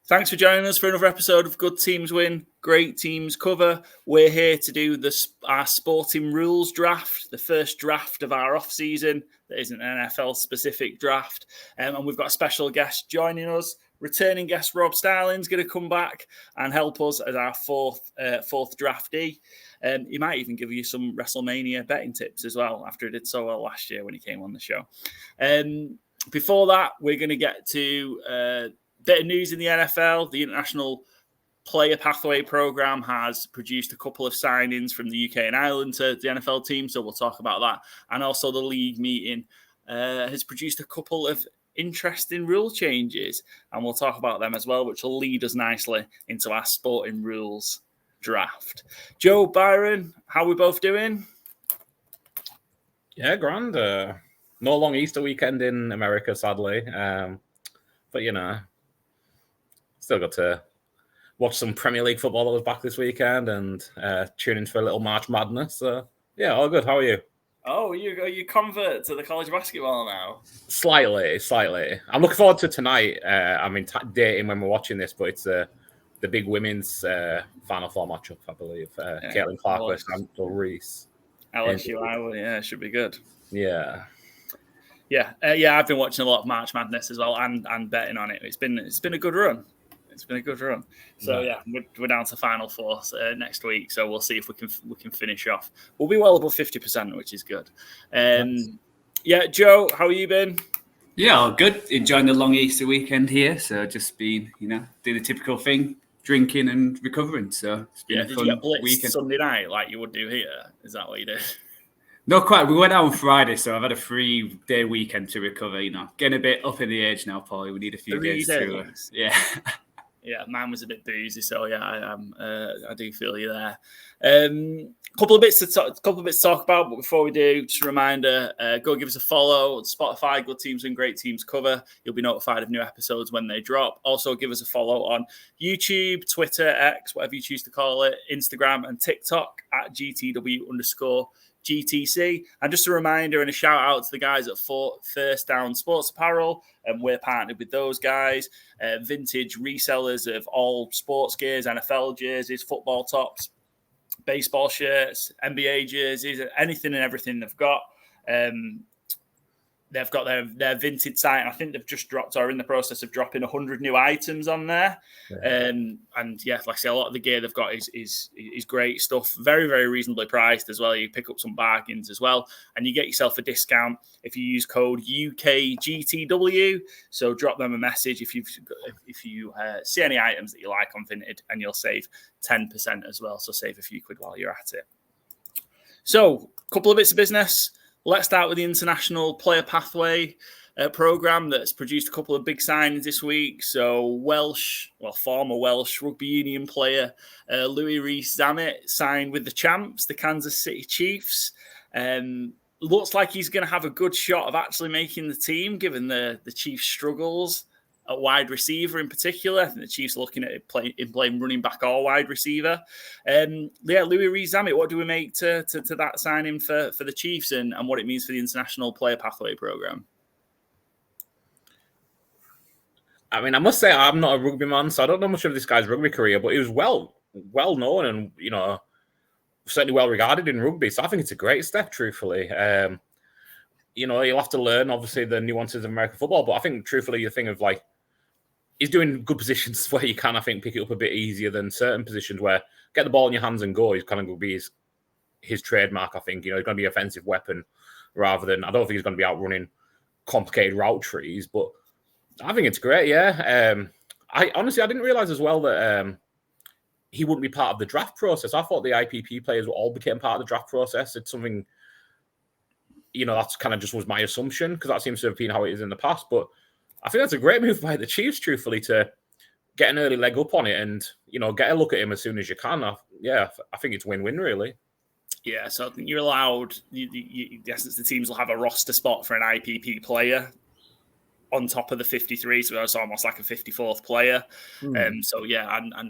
Thanks for joining us for another episode of Good Teams Win, Great Teams Cover. We're here to do our sporting rules draft, the first draft of our off-season. That isn't an NFL-specific draft. And we've got a special guest joining us. Returning guest Rob Starling is going to come back and help us as our fourth draftee. He might even give you some WrestleMania betting tips as well after he did so well last year when he came on the show. Before that, we're going to get to bit of news in the NFL. The International Player Pathway Program has produced a couple of signings from the UK and Ireland to the NFL team, so we'll talk about that. And also the league meeting has produced a couple of interesting rule changes, and we'll talk about them as well, which will lead us nicely into our sporting rules draft. Joe, Byron, how are we both doing? Yeah, grand. No long Easter weekend in America, sadly. But, still got to watch some Premier League football that was back this weekend and tune in for a little March Madness. So, yeah, all good. How are you? Oh, you convert to the college basketball now? Slightly. I'm looking forward to tonight. Dating when we're watching this, but it's the big women's Final Four matchup, I believe. Caitlin Clark versus Angel Reese. LSU, Iowa, it should be good. Yeah. I've been watching a lot of March Madness as well and betting on it. It's been a good run. So we're down to Final Four next week. So we'll see if we can finish off. We'll be well above 50%, which is good. Nice. Yeah, Joe, how have you been? Yeah, all good. Enjoying the long Easter weekend here. So just been, doing the typical thing, drinking and recovering. So it's been a fun did you get blitzed weekend. Sunday night like you would do here? Is that what you did? Not quite. We went out on Friday, so I've had a 3-day weekend to recover. Getting a bit up in the age now, Paulie. We need a few days to. Yeah. Yeah, mine was a bit boozy, so yeah, I do feel you there. Couple of bits to talk about, but before we do, just a reminder: go give us a follow. Spotify, Good Teams and Great Teams Cover. You'll be notified of new episodes when they drop. Also, give us a follow on YouTube, Twitter, X, whatever you choose to call it, Instagram, and TikTok at GTW_GTC. And just a reminder and a shout out to the guys at First Down Sports Apparel. And we're partnered with those guys, vintage resellers of all sports gears, NFL jerseys, football tops, baseball shirts, NBA jerseys, anything and everything they've got. They've got their vintage site, and I think they've just dropped or are in the process of dropping 100 new items on there. Yeah. And yeah, like I say, a lot of the gear they've got is great stuff. Very, very reasonably priced as well. You pick up some bargains as well, and you get yourself a discount if you use code UKGTW. So drop them a message if you see any items that you like on Vinted, and you'll save 10% as well. So save a few quid while you're at it. So a couple of bits of business. Let's start with the International Player Pathway program that's produced a couple of big signings this week. So former Welsh rugby union player Louis Rees-Zammit signed with the champs, the Kansas City Chiefs. Looks like he's going to have a good shot of actually making the team, given the Chiefs' struggles at wide receiver in particular. I think the Chiefs are looking at playing running back or wide receiver. Louis Rees-Zammit, what do we make to that signing for the Chiefs and what it means for the International Player Pathway Program? I mean, I must say I'm not a rugby man, so I don't know much of this guy's rugby career, but he was well known and, certainly well regarded in rugby. So I think it's a great step, truthfully. You'll have to learn, obviously, the nuances of American football, but I think, truthfully, the thing of he's doing good positions where you can, I think, pick it up a bit easier than certain positions where get the ball in your hands and go is kind of going to be his trademark, I think. He's going to be an offensive weapon rather than, I don't think he's going to be out running complicated route trees, but I think it's great, yeah. I didn't realize as well that he wouldn't be part of the draft process. I thought the IPP players all became part of the draft process. It's something, that's kind of just was my assumption because that seems to have been how it is in the past, but I think that's a great move by the Chiefs, truthfully, to get an early leg up on it and, get a look at him as soon as you can. I think it's win-win, really. Yeah, so I think you're allowed, the teams will have a roster spot for an IPP player on top of the 53, so it's almost like a 54th player. And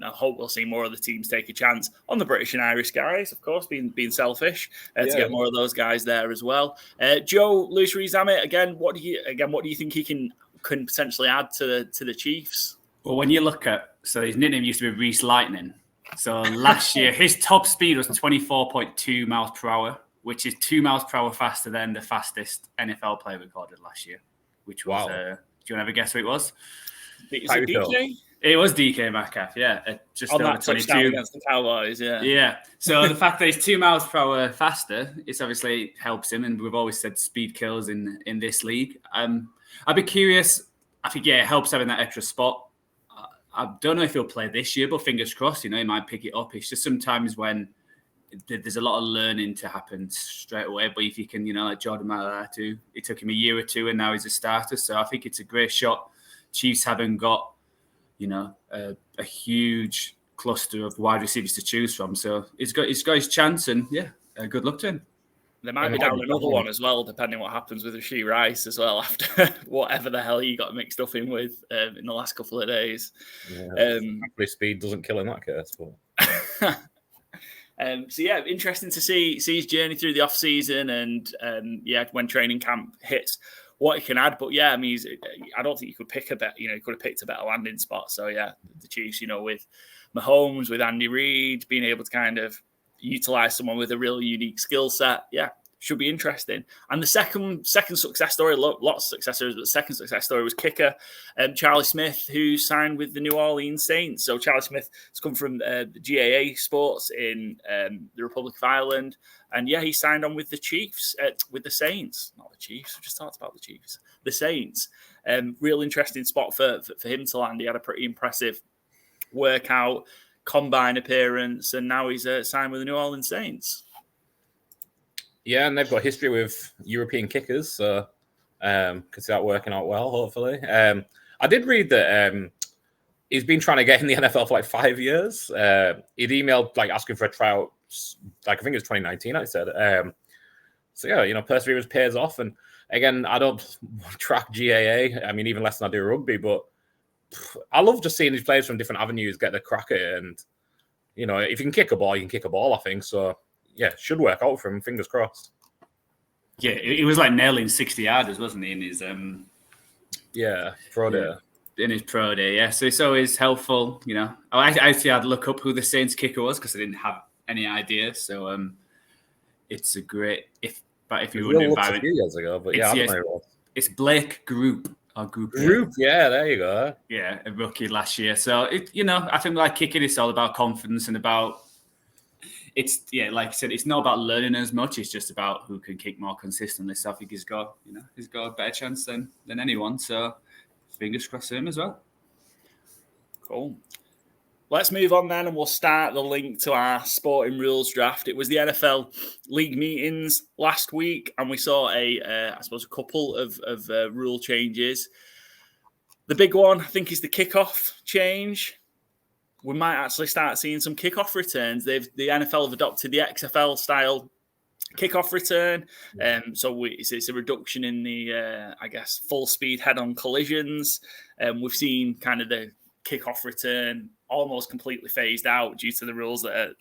I hope we'll see more of the teams take a chance on the British and Irish guys, of course, being selfish to get more of those guys there as well. Joe, Louis Rees-Zammit, again, what do you think he can potentially add to the Chiefs? Well, when you look at So his nickname used to be Reese Lightning. So last year, his top speed was 24.2 miles per hour, which is 2 miles per hour faster than the fastest NFL player recorded last year, which was, do you want to have a guess who it was? Is it DK? It was DK Metcalf, yeah. Just on over that 22 touchdown against the Cowboys, yeah. Yeah. So the fact that he's 2 miles per hour faster, it's obviously helps him. And we've always said speed kills in this league. I'd be curious. I think, it helps having that extra spot. I don't know if he'll play this year, but fingers crossed, he might pick it up. It's just sometimes when there's a lot of learning to happen straight away. But if you can, like Jordan Mailata, it took him a year or two and now he's a starter. So I think it's a great shot. Chiefs haven't got, a huge cluster of wide receivers to choose from. So he's got his chance and, good luck to him. They might be down another one as well, depending what happens with Rashee Rice as well after whatever the hell he got mixed up in with in the last couple of days. Yeah, speed doesn't kill in that case. But... interesting to see his journey through the off season and when training camp hits, what he can add. But I don't think you could pick a bet. He could have picked a better landing spot. So the Chiefs, with Mahomes, with Andy Reid, being able to kind of utilize someone with a really unique skill set, should be interesting. And the second success story, lots of success stories, but the second success story was kicker Charlie Smith, who signed with the New Orleans Saints. So Charlie Smith has come from the GAA Sports in the Republic of Ireland, and he signed on with the Chiefs, with the Saints, not the Chiefs. We just talked about the Chiefs, the Saints. Real interesting spot for him to land. He had a pretty impressive workout, combine appearance, and now he's signed with the New Orleans Saints. Yeah, and they've got history with European kickers, so could see that working out well, hopefully. I did read that he's been trying to get in the NFL for 5 years. He'd emailed asking for a tryout, I think it was 2019, I said. Perseverance pays off. And again, I don't track GAA, even less than I do rugby, but I love just seeing these players from different avenues get the crack at it. And, if you can kick a ball, you can kick a ball, I think. So, should work out for him. Fingers crossed. Yeah, it was like nailing 60 yarders, wasn't he, in his pro day. In his pro day, yeah. So it's always helpful, I actually had to look up who the Saints kicker was because I didn't have any idea. So it's a great if you wouldn't invite a few years ago, but it's Blake Group. Group, there you go. Yeah, a rookie last year. So I think kicking is all about confidence and about. It's like I said, it's not about learning as much. It's just about who can kick more consistently. So I think he's got a better chance than anyone. So fingers crossed for him as well. Cool. Let's move on then, and we'll start the link to our sporting rules draft. It was the NFL league meetings last week, and we saw a couple of rule changes. The big one, I think, is the kickoff change. We might actually start seeing some kickoff returns. The NFL have adopted the XFL style kickoff return. So it's a reduction in the, full speed head-on collisions. We've seen kind of the kickoff return almost completely phased out due to the rules that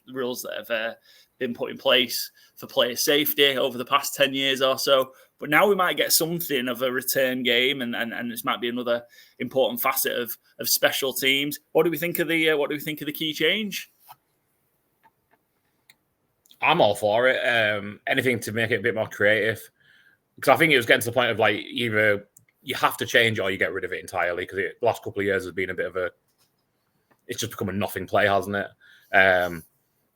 have been put in place for player safety over the past 10 years or so. But now we might get something of a return game, and this might be another important facet of special teams. What do we think of the key change? I'm all for it. Anything to make it a bit more creative, because I think it was getting to the point of either you have to change or you get rid of it entirely. Because the last couple of years has been a bit of it's just become a nothing play, hasn't it?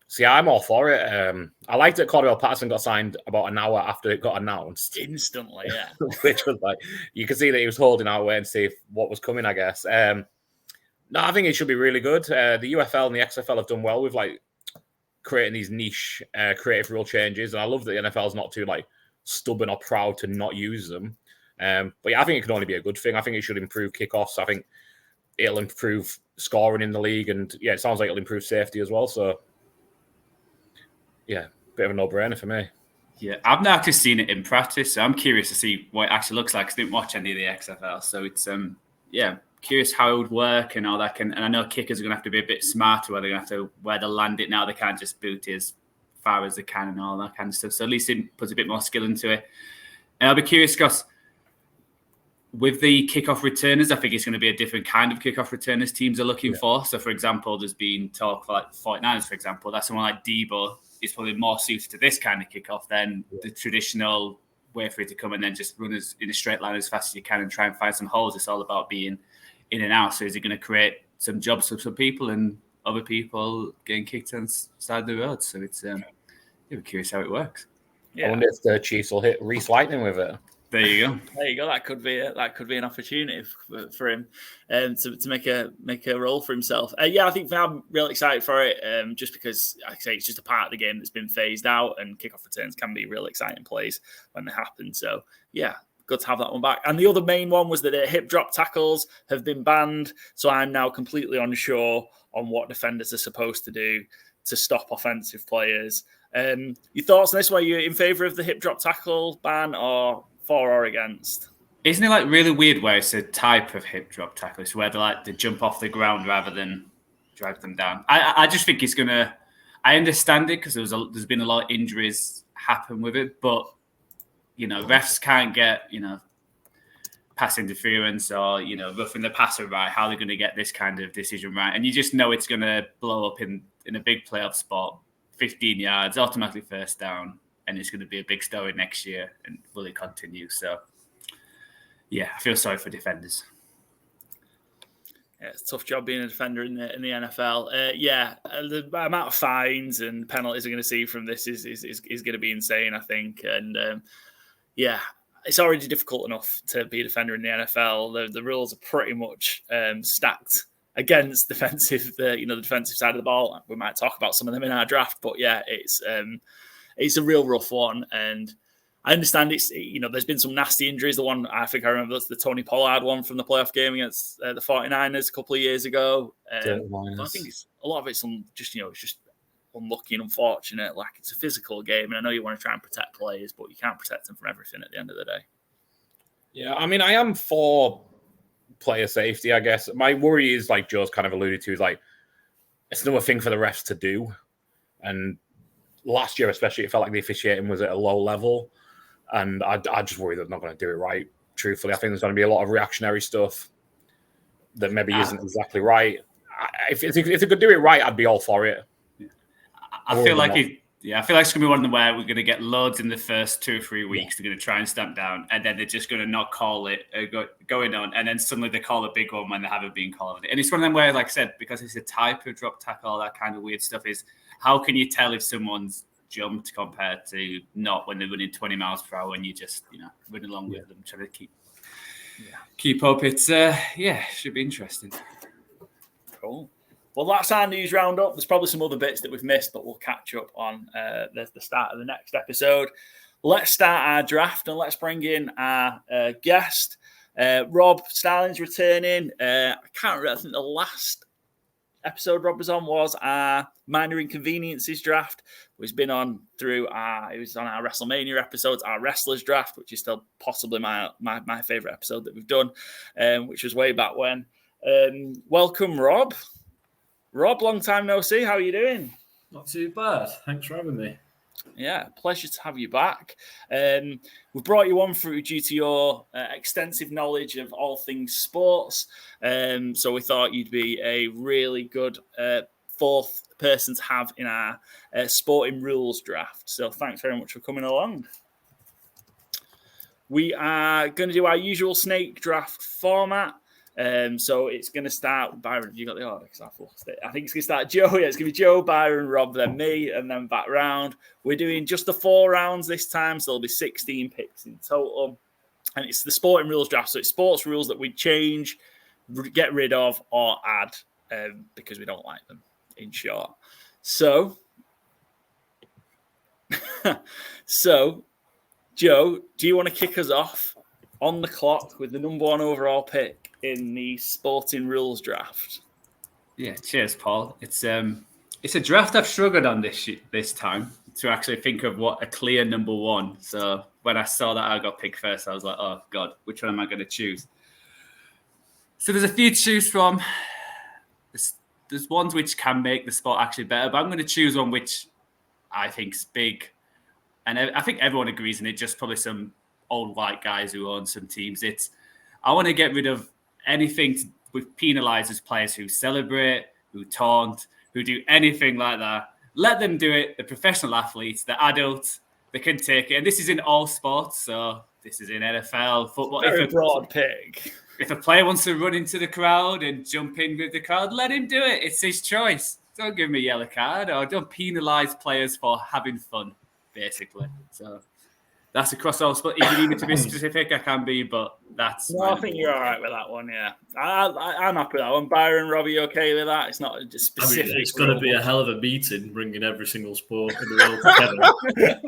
So I'm all for it. I liked that Cordell Patterson got signed about an hour after it got announced. Instantly, yeah. Which was you could see that he was holding out waiting to see what was coming, I guess. No, I think it should be really good. The UFL and the XFL have done well with creating these niche creative rule changes. And I love that the NFL is not too stubborn or proud to not use them. But I think it can only be a good thing. I think it should improve kickoffs. I think it'll improve scoring in the league. And it sounds like it'll improve safety as well. So, bit of a no-brainer for me. Yeah, I've not actually seen it in practice, so I'm curious to see what it actually looks like. I didn't watch any of the XFL, so it's curious how it would work and all that. And I know kickers are going to have to be a bit smarter where they're going to have to where they land it now. They can't just boot it as far as they can and all that kind of stuff. So at least it puts a bit more skill into it. And I'll be curious, Scott, with the kickoff returners, I think it's going to be a different kind of kickoff returners teams are looking for. So, for example, there's been talk for like 49ers, for example, that's someone like Debo is probably more suited to this kind of kickoff than the traditional way for it to come and then just run in a straight line as fast as you can and try and find some holes. It's all about being in and out. So is it going to create some jobs for some people and other people getting kicked on the side of the road? So it's I'm curious how it works. I wonder if the Chiefs will hit Reese Lightning with it. There you go. There you go. That could be an opportunity for him to make a role for himself. I think I'm really excited for it. Just because, like I say, it's just a part of the game that's been phased out, and kickoff returns can be really exciting plays when they happen. So yeah, good to have that one back. And the other main one was that hip drop tackles have been banned. So I'm now completely unsure on what defenders are supposed to do to stop offensive players. Your thoughts on this? Were you in favour of the hip drop tackle ban, or for or against? Isn't it like really weird where it's a type of hip drop tackle, so where they jump off the ground rather than drag them down? I just think it's gonna. I understand it because there's been a lot of injuries happen with it, but refs can't get pass interference or roughing the passer right. How they're going to get this kind of decision right? And you just know it's going to blow up in a big playoff spot, 15 yards, automatically first down. And it's going to be a big story next year, and will it continue? So, yeah, I feel sorry for defenders. Yeah, it's a tough job being a defender in the NFL. The amount of fines and penalties we're going to see from this is going to be insane, I think. And it's already difficult enough to be a defender in the NFL. The rules are pretty much stacked against the defensive side of the ball. We might talk about some of them in our draft, but yeah, it's a real rough one, and I understand there's been some nasty injuries. The one I think I remember was the Tony Pollard one from the playoff game against the 49ers a couple of years ago. I think a lot of it's it's just unlucky and unfortunate. Like, it's a physical game, and I know you want to try and protect players, but you can't protect them from everything at the end of the day. Yeah, I mean, I am for player safety, I guess. My worry is, like Joe's kind of alluded to, is like it's another thing for the refs to do, and last year, especially, it felt like the officiating was at a low level, and I just worry they're not going to do it right. Truthfully, I think there's going to be a lot of reactionary stuff that maybe isn't exactly right. If they could do it right, I'd be all for it. I feel like it's going to be one of them where we're going to get loads in the first 2 or 3 weeks. They're going to try and stamp down, and then they're just going to not call it going on, and then suddenly they call a big one when they haven't been calling it. And it's one of them where, like I said, because it's a type of drop tackle, all that kind of weird stuff is, how can you tell if someone's jumped compared to not when they're running 20 miles per hour and you just, run along with them, trying to keep up? It's, should be interesting. Cool. Well, that's our news roundup. There's probably some other bits that we've missed, but we'll catch up on the start of the next episode. Let's start our draft, and let's bring in our guest. Rob Starling's returning. I can't remember. I think the last episode Rob was on was our Minor Inconveniences draft. He's been on through he was on our WrestleMania episodes, our Wrestlers draft, which is still possibly my favorite episode that we've done, which was way back when. Welcome, Rob. Rob, long time no see. How are you doing? Not too bad. Thanks for having me. Yeah, pleasure to have you back. We've brought you on due to your extensive knowledge of all things sports. So we thought you'd be a really good fourth person to have in our sporting rules draft. So thanks very much for coming along. We are going to do our usual snake draft format. So it's going to start with Byron. You got the order? Because I've lost it. I think it's going to start Joe. Yeah, it's going to be Joe, Byron, Rob, then me, and then back round. We're doing just the 4 rounds this time, so there'll be 16 picks in total. And it's the sporting rules draft, so it's sports rules that we change, get rid of, or add because we don't like them, in short. So, Joe, do you want to kick us off on the clock with the number 1 overall pick in the sporting rules draft? Yeah, cheers, Paul. It's a draft I've struggled on this time to actually think of what a clear number 1. So when I saw that I got picked first, I was like, oh God, which one am I going to choose? So there's a few to choose from. There's ones which can make the sport actually better, but I'm going to choose one which I think's big. And I think everyone agrees on it, just probably some old white guys who own some teams. I want to get rid of anything with penalises players who celebrate, who taunt, who do anything like that. Let them do it. They're professional athletes. They're adults. They can take it. And this is in all sports. So this is in NFL, football. Very broad pick. If a player wants to run into the crowd and jump in with the crowd, let him do it. It's his choice. Don't give him a yellow card or don't penalise players for having fun, basically. So that's across all sports. If you need me to be specific, I can be, but that's... No, I think you're all right with that one, yeah. I'm happy with that one. Byron, Robbie, you okay with that? It's not just specific. I mean, it's going to be a hell of a meeting, bringing every single sport in the world together.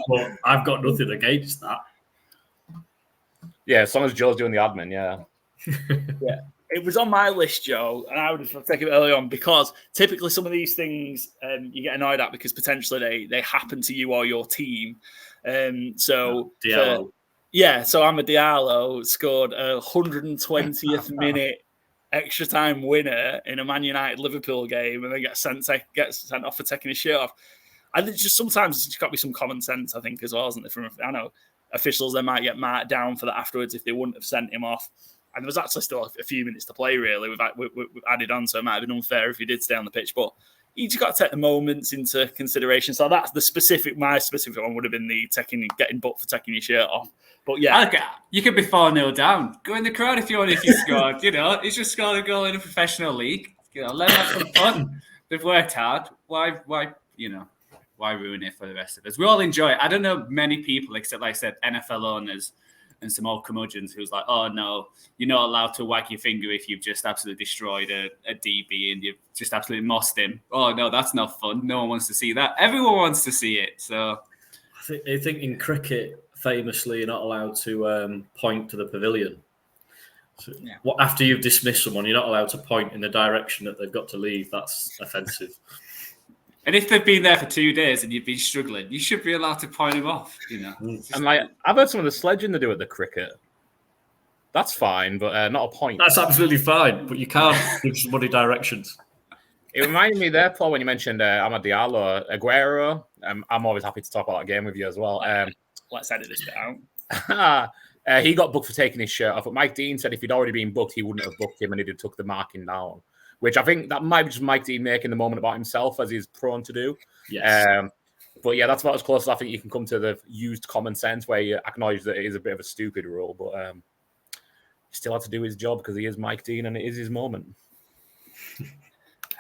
But I've got nothing against that. Yeah, as long as Joe's doing the admin, yeah. Yeah. It was on my list, Joe, and I would have taken it early on because typically some of these things you get annoyed at because potentially they happen to you or your team. So I'm a Diallo, scored a 120th minute extra time winner in a Man United Liverpool game, and then gets sent off for taking his shirt off. And it's just sometimes it's just got to be some common sense, I think, as well, isn't it? I know officials, they might get marked down for that afterwards if they wouldn't have sent him off. And there was actually still a few minutes to play, really. We've added on, so it might have been unfair if he did stay on the pitch. But you just got to take the moments into consideration. So that's my specific one would have been getting booked for taking your shirt off. But yeah. Okay. You could be 4-0 down. Go in the crowd if you want, if you scored. He's just scored a goal in a professional league. Let them have some fun. They've worked hard. Why ruin it for the rest of us? We all enjoy it. I don't know many people, except, like I said, NFL owners and some old curmudgeons who's like, oh, no, you're not allowed to wag your finger if you've just absolutely destroyed a DB and you've just absolutely mossed him. Oh, no, that's not fun. No one wants to see that. Everyone wants to see it. So I think in cricket, famously, you're not allowed to point to the pavilion. So after you've dismissed someone, you're not allowed to point in the direction that they've got to leave. That's offensive. And if they've been there for 2 days and you've been struggling, you should be allowed to point them off, And I've heard some of the sledging they do at the cricket. That's fine, but not a point. That's absolutely fine, but you can't give somebody directions. It reminded me there, Paul, when you mentioned Amad Diallo, Aguero. I'm always happy to talk about that game with you as well. Let's edit this bit out. He got booked for taking his shirt off, but Mike Dean said if he'd already been booked, he wouldn't have booked him and he'd have took the marking down. Which I think that might be just Mike Dean making the moment about himself, as he's prone to do. Yes. But yeah, that's about as close as I think you can come to the used common sense, where you acknowledge that it is a bit of a stupid rule, but he still had to do his job because he is Mike Dean and it is his moment.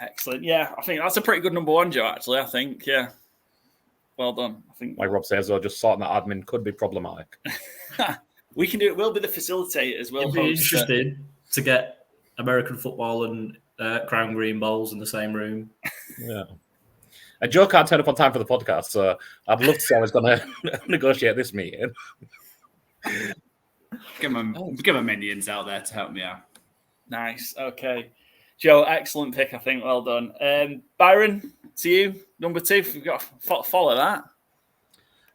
Excellent. Yeah, I think that's a pretty good number one, Joe, actually. I think, yeah. Well done. I think, like Rob says, though, just sorting that admin could be problematic. We can do it. We'll be the facilitators. We'll It'd be interesting to get American football and Crown Green Bowls in the same room. Yeah. And Joe can't turn up on time for the podcast, so I'd love to see how he's going to negotiate this meeting. Get my minions out there to help me out. Nice. Okay. Joe, excellent pick, I think. Well done. Byron, to you, number 2. We've got to follow that.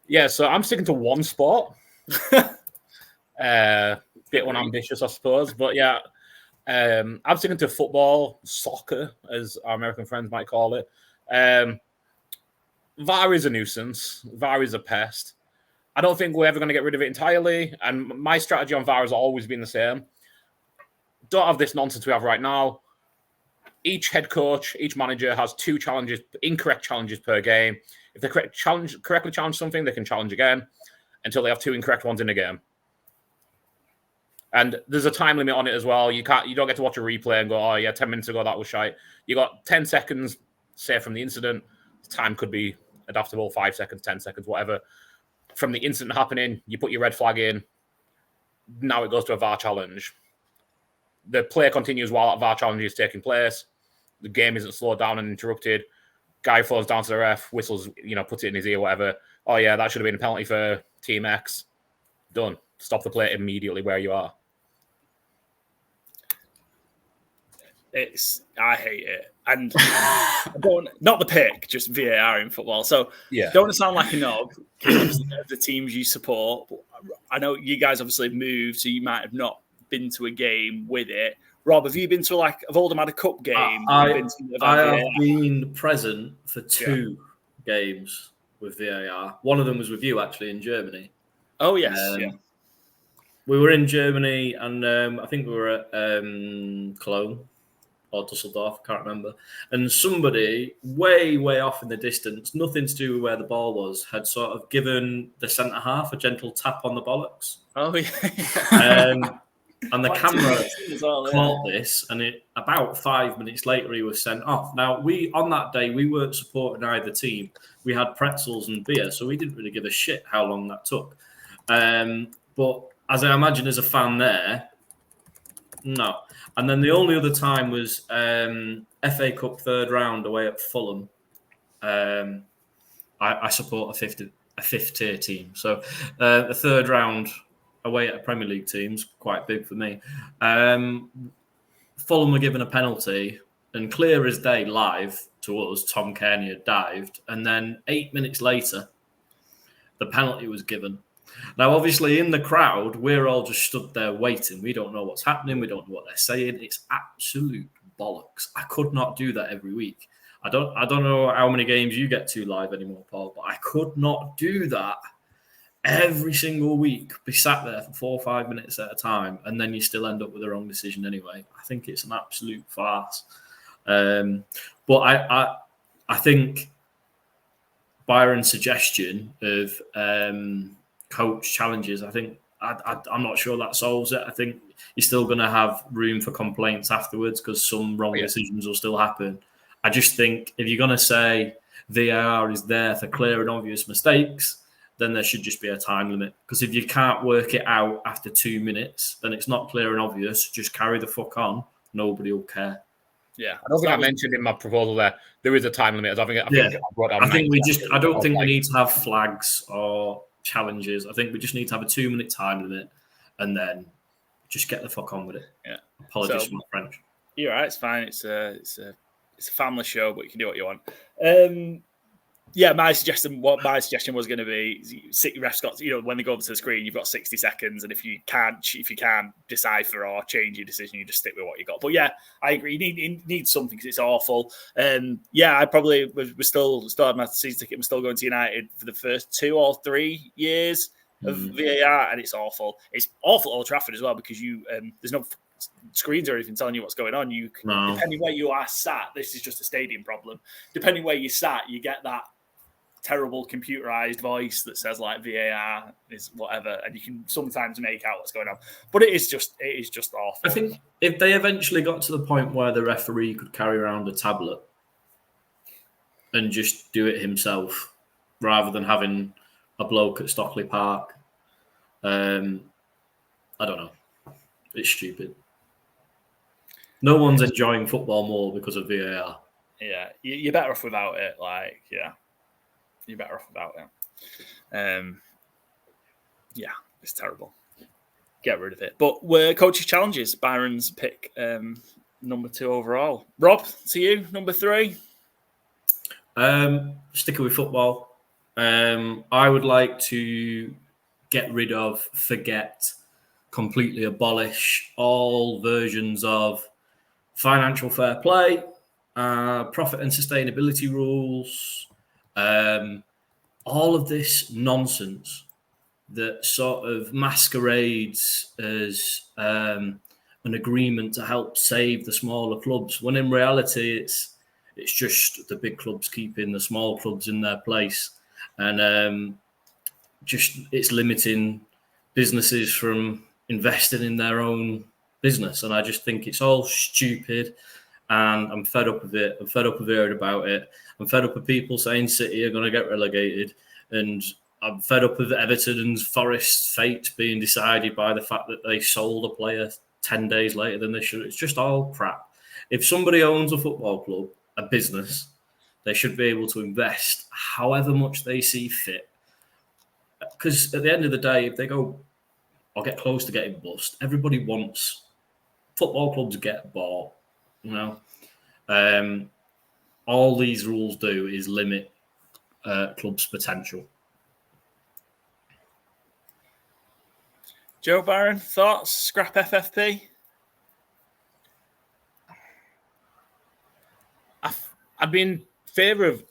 Yeah, so I'm sticking to one sport. Bit unambitious, I suppose. But yeah, I'm sticking to football, soccer, as our American friends might call it. VAR is a nuisance. VAR is a pest. I don't think we're ever going to get rid of it entirely. And my strategy on VAR has always been the same. Don't have this nonsense we have right now. Each head coach, each manager has 2 incorrect challenges per game. If they correctly challenge something, they can challenge again until they have 2 incorrect ones in a game. And there's a time limit on it as well. You don't get to watch a replay and go, oh yeah, 10 minutes ago that was shite. You got 10 seconds, say from the incident. Time could be adaptable, 5 seconds, 10 seconds, whatever. From the incident happening, you put your red flag in. Now it goes to a VAR challenge. The play continues while that VAR challenge is taking place. The game isn't slowed down and interrupted. Guy falls down to the ref, whistles, puts it in his ear, whatever. Oh yeah, that should have been a penalty for Team X. Done. Stop the play immediately where you are. I hate it. And not the pick, just VAR in football. So yeah, don't want to sound like a knob of the teams you support. I know you guys obviously moved, so you might have not been to a game with it. Rob, have you been to have Oldham had a cup game? I have been present for 2 games with VAR. One of them was with you actually in Germany. Oh yes, we were in Germany, and I think we were at Cologne or Dusseldorf, I can't remember. And somebody way, way off in the distance, nothing to do with where the ball was, had sort of given the centre half a gentle tap on the bollocks. Oh, yeah. And the camera caught this, and about 5 minutes later, he was sent off. Now, on that day, we weren't supporting either team. We had pretzels and beer, so we didn't really give a shit how long that took. But as I imagine as a fan there, no. And then the only other time was FA Cup third round away at Fulham. I support a fifth tier team, so a third round away at a Premier League team's quite big for me. Fulham were given a penalty, and clear as day, live to us, Tom Kearney had dived, and then 8 minutes later, the penalty was given. Now, obviously, in the crowd, we're all just stood there waiting. We don't know what's happening. We don't know what they're saying. It's absolute bollocks. I could not do that every week. I don't know how many games you get to live anymore, Paul, but I could not do that every single week. Be sat there for 4 or 5 minutes at a time, and then you still end up with the wrong decision anyway. I think it's an absolute farce. But I think Byron's suggestion of coach challenges, I think I'm not sure that solves it. I think you're still going to have room for complaints afterwards because some wrong decisions will still happen. I just think if you're going to say VAR is there for clear and obvious mistakes, then there should just be a time limit. Because if you can't work it out after 2 minutes, then it's not clear and obvious. Just carry the fuck on. Nobody will care. Yeah, I don't think I mentioned in my proposal there is a time limit. I don't think we need to have flags or challenges. I think we just need to have a 2 minute time limit, and then just get the fuck on with it. Yeah. Apologies for my French. You're right. It's fine. It's a family show, but you can do what you want. My suggestion was going to be, refs got, when they go over to the screen, you've got 60 seconds, and if you can't decipher or change your decision, you just stick with what you got. But yeah, I agree. You need something because it's awful. I probably was still had my season ticket. I'm still going to United for the first 2 or 3 years of VAR, and it's awful. It's awful at Old Trafford as well because there's no screens or anything telling you what's going on. Depending where you are sat, this is just a stadium problem. Depending where you sat, you get that terrible computerized voice that says like VAR is whatever, and you can sometimes make out what's going on. But it is just awful. I think if they eventually got to the point where the referee could carry around a tablet and just do it himself rather than having a bloke at Stockley Park, I don't know. It's stupid. No one's enjoying football more because of VAR. Yeah, you're better off without it. You're better off without it. It's terrible. Get rid of it. But we're coaches' challenges. Byron's pick, number 2 overall. Rob, to you, number 3. Sticking with football, I would like to get rid of, forget, completely abolish all versions of financial fair play, profit and sustainability rules, all of this nonsense that sort of masquerades as an agreement to help save the smaller clubs, when in reality it's just the big clubs keeping the small clubs in their place, and it's limiting businesses from investing in their own business. And I just think it's all stupid, and I'm fed up with it. I'm fed up with hearing about it. I'm fed up with people saying City are going to get relegated, and I'm fed up with Everton and Forest's fate being decided by the fact that they sold a player 10 days later than they should. It's just all crap. If somebody owns a football club, a business, they should be able to invest however much they see fit. Because at the end of the day, if they go or get close to getting bust, everybody wants football clubs get bought. All these rules do is limit clubs' potential. Joe, Byron, thoughts? Scrap FFP? I'd be in favour of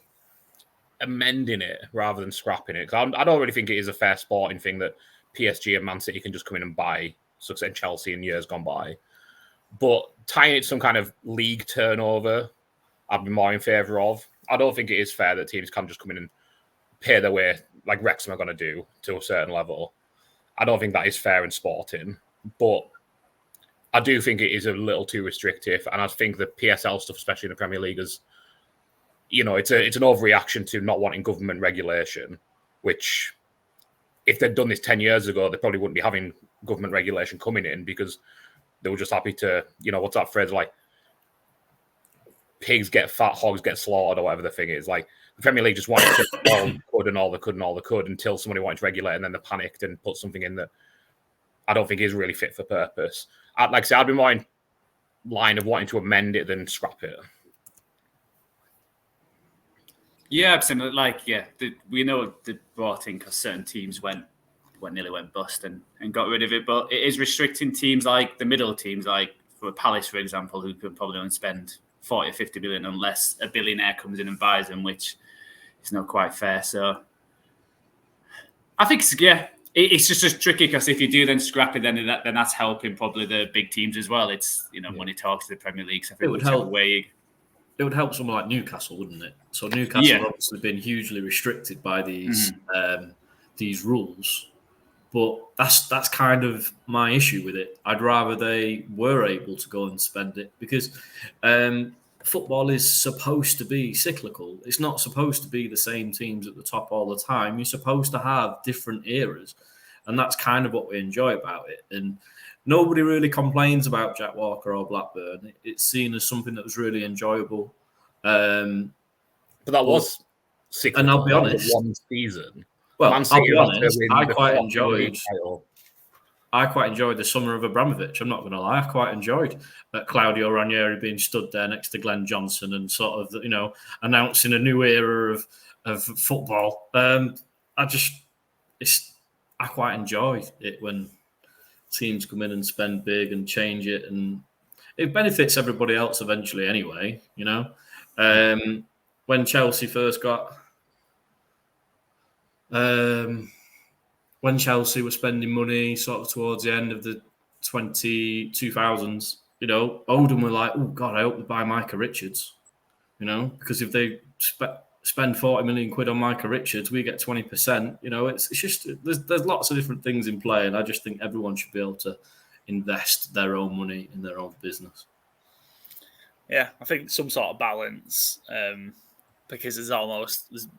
amending it rather than scrapping it, because I'd already think it is a fair sporting thing that PSG and Man City can just come in and buy success, Chelsea in years gone by. But tying it to some kind of league turnover, I'd be more in favour of. I don't think it is fair that teams can just come in and pay their way, like Wrexham are going to do, to a certain level. I don't think that is fair in sporting. But I do think it is a little too restrictive. And I think the PSL stuff, especially in the Premier League, is, it's an overreaction to not wanting government regulation, which, if they'd done this 10 years ago, they probably wouldn't be having government regulation coming in because they were just happy to, what's that phrase, like, pigs get fat, hogs get slaughtered, or whatever the thing is. Like, the Premier League just wanted to all they could until somebody wanted to regulate, and then they panicked and put something in that I don't think is really fit for purpose. Like I said, I'd be more in line of wanting to amend it than scrap it. Yeah, absolutely. We know they brought in because certain teams nearly went bust and got rid of it, but it is restricting teams like the middle teams, like for Palace, for example, who could probably only spend 40 or 50 million unless a billionaire comes in and buys them, which is not quite fair. So I think, it's just tricky because if you do then scrap it, then that's helping probably the big teams as well. It's, money talks to the Premier League. So I think it would help. It would help someone like Newcastle, wouldn't it? So Newcastle have obviously been hugely restricted by these rules, but that's kind of my issue with it. I'd rather they were able to go and spend it because football is supposed to be cyclical. It's not supposed to be the same teams at the top all the time. You're supposed to have different eras, and that's kind of what we enjoy about it. And nobody really complains about Jack Walker or Blackburn. It's seen as something that was really enjoyable. But that was cyclical. And I'll be honest, one season. Well, I'll be honest, I quite enjoyed the summer of Abramovich. I'm not going to lie. I quite enjoyed Claudio Ranieri being stood there next to Glenn Johnson and sort of, announcing a new era of football. I quite enjoy it when teams come in and spend big and change it, and it benefits everybody else eventually anyway, When Chelsea first got... when Chelsea were spending money sort of towards the end of the 2000s, Oldham were like, oh, God, I hope they buy Micah Richards, because if they spend 40 million quid on Micah Richards, we get 20%. It's just, there's lots of different things in play, and I just think everyone should be able to invest their own money in their own business. Yeah, I think some sort of balance, because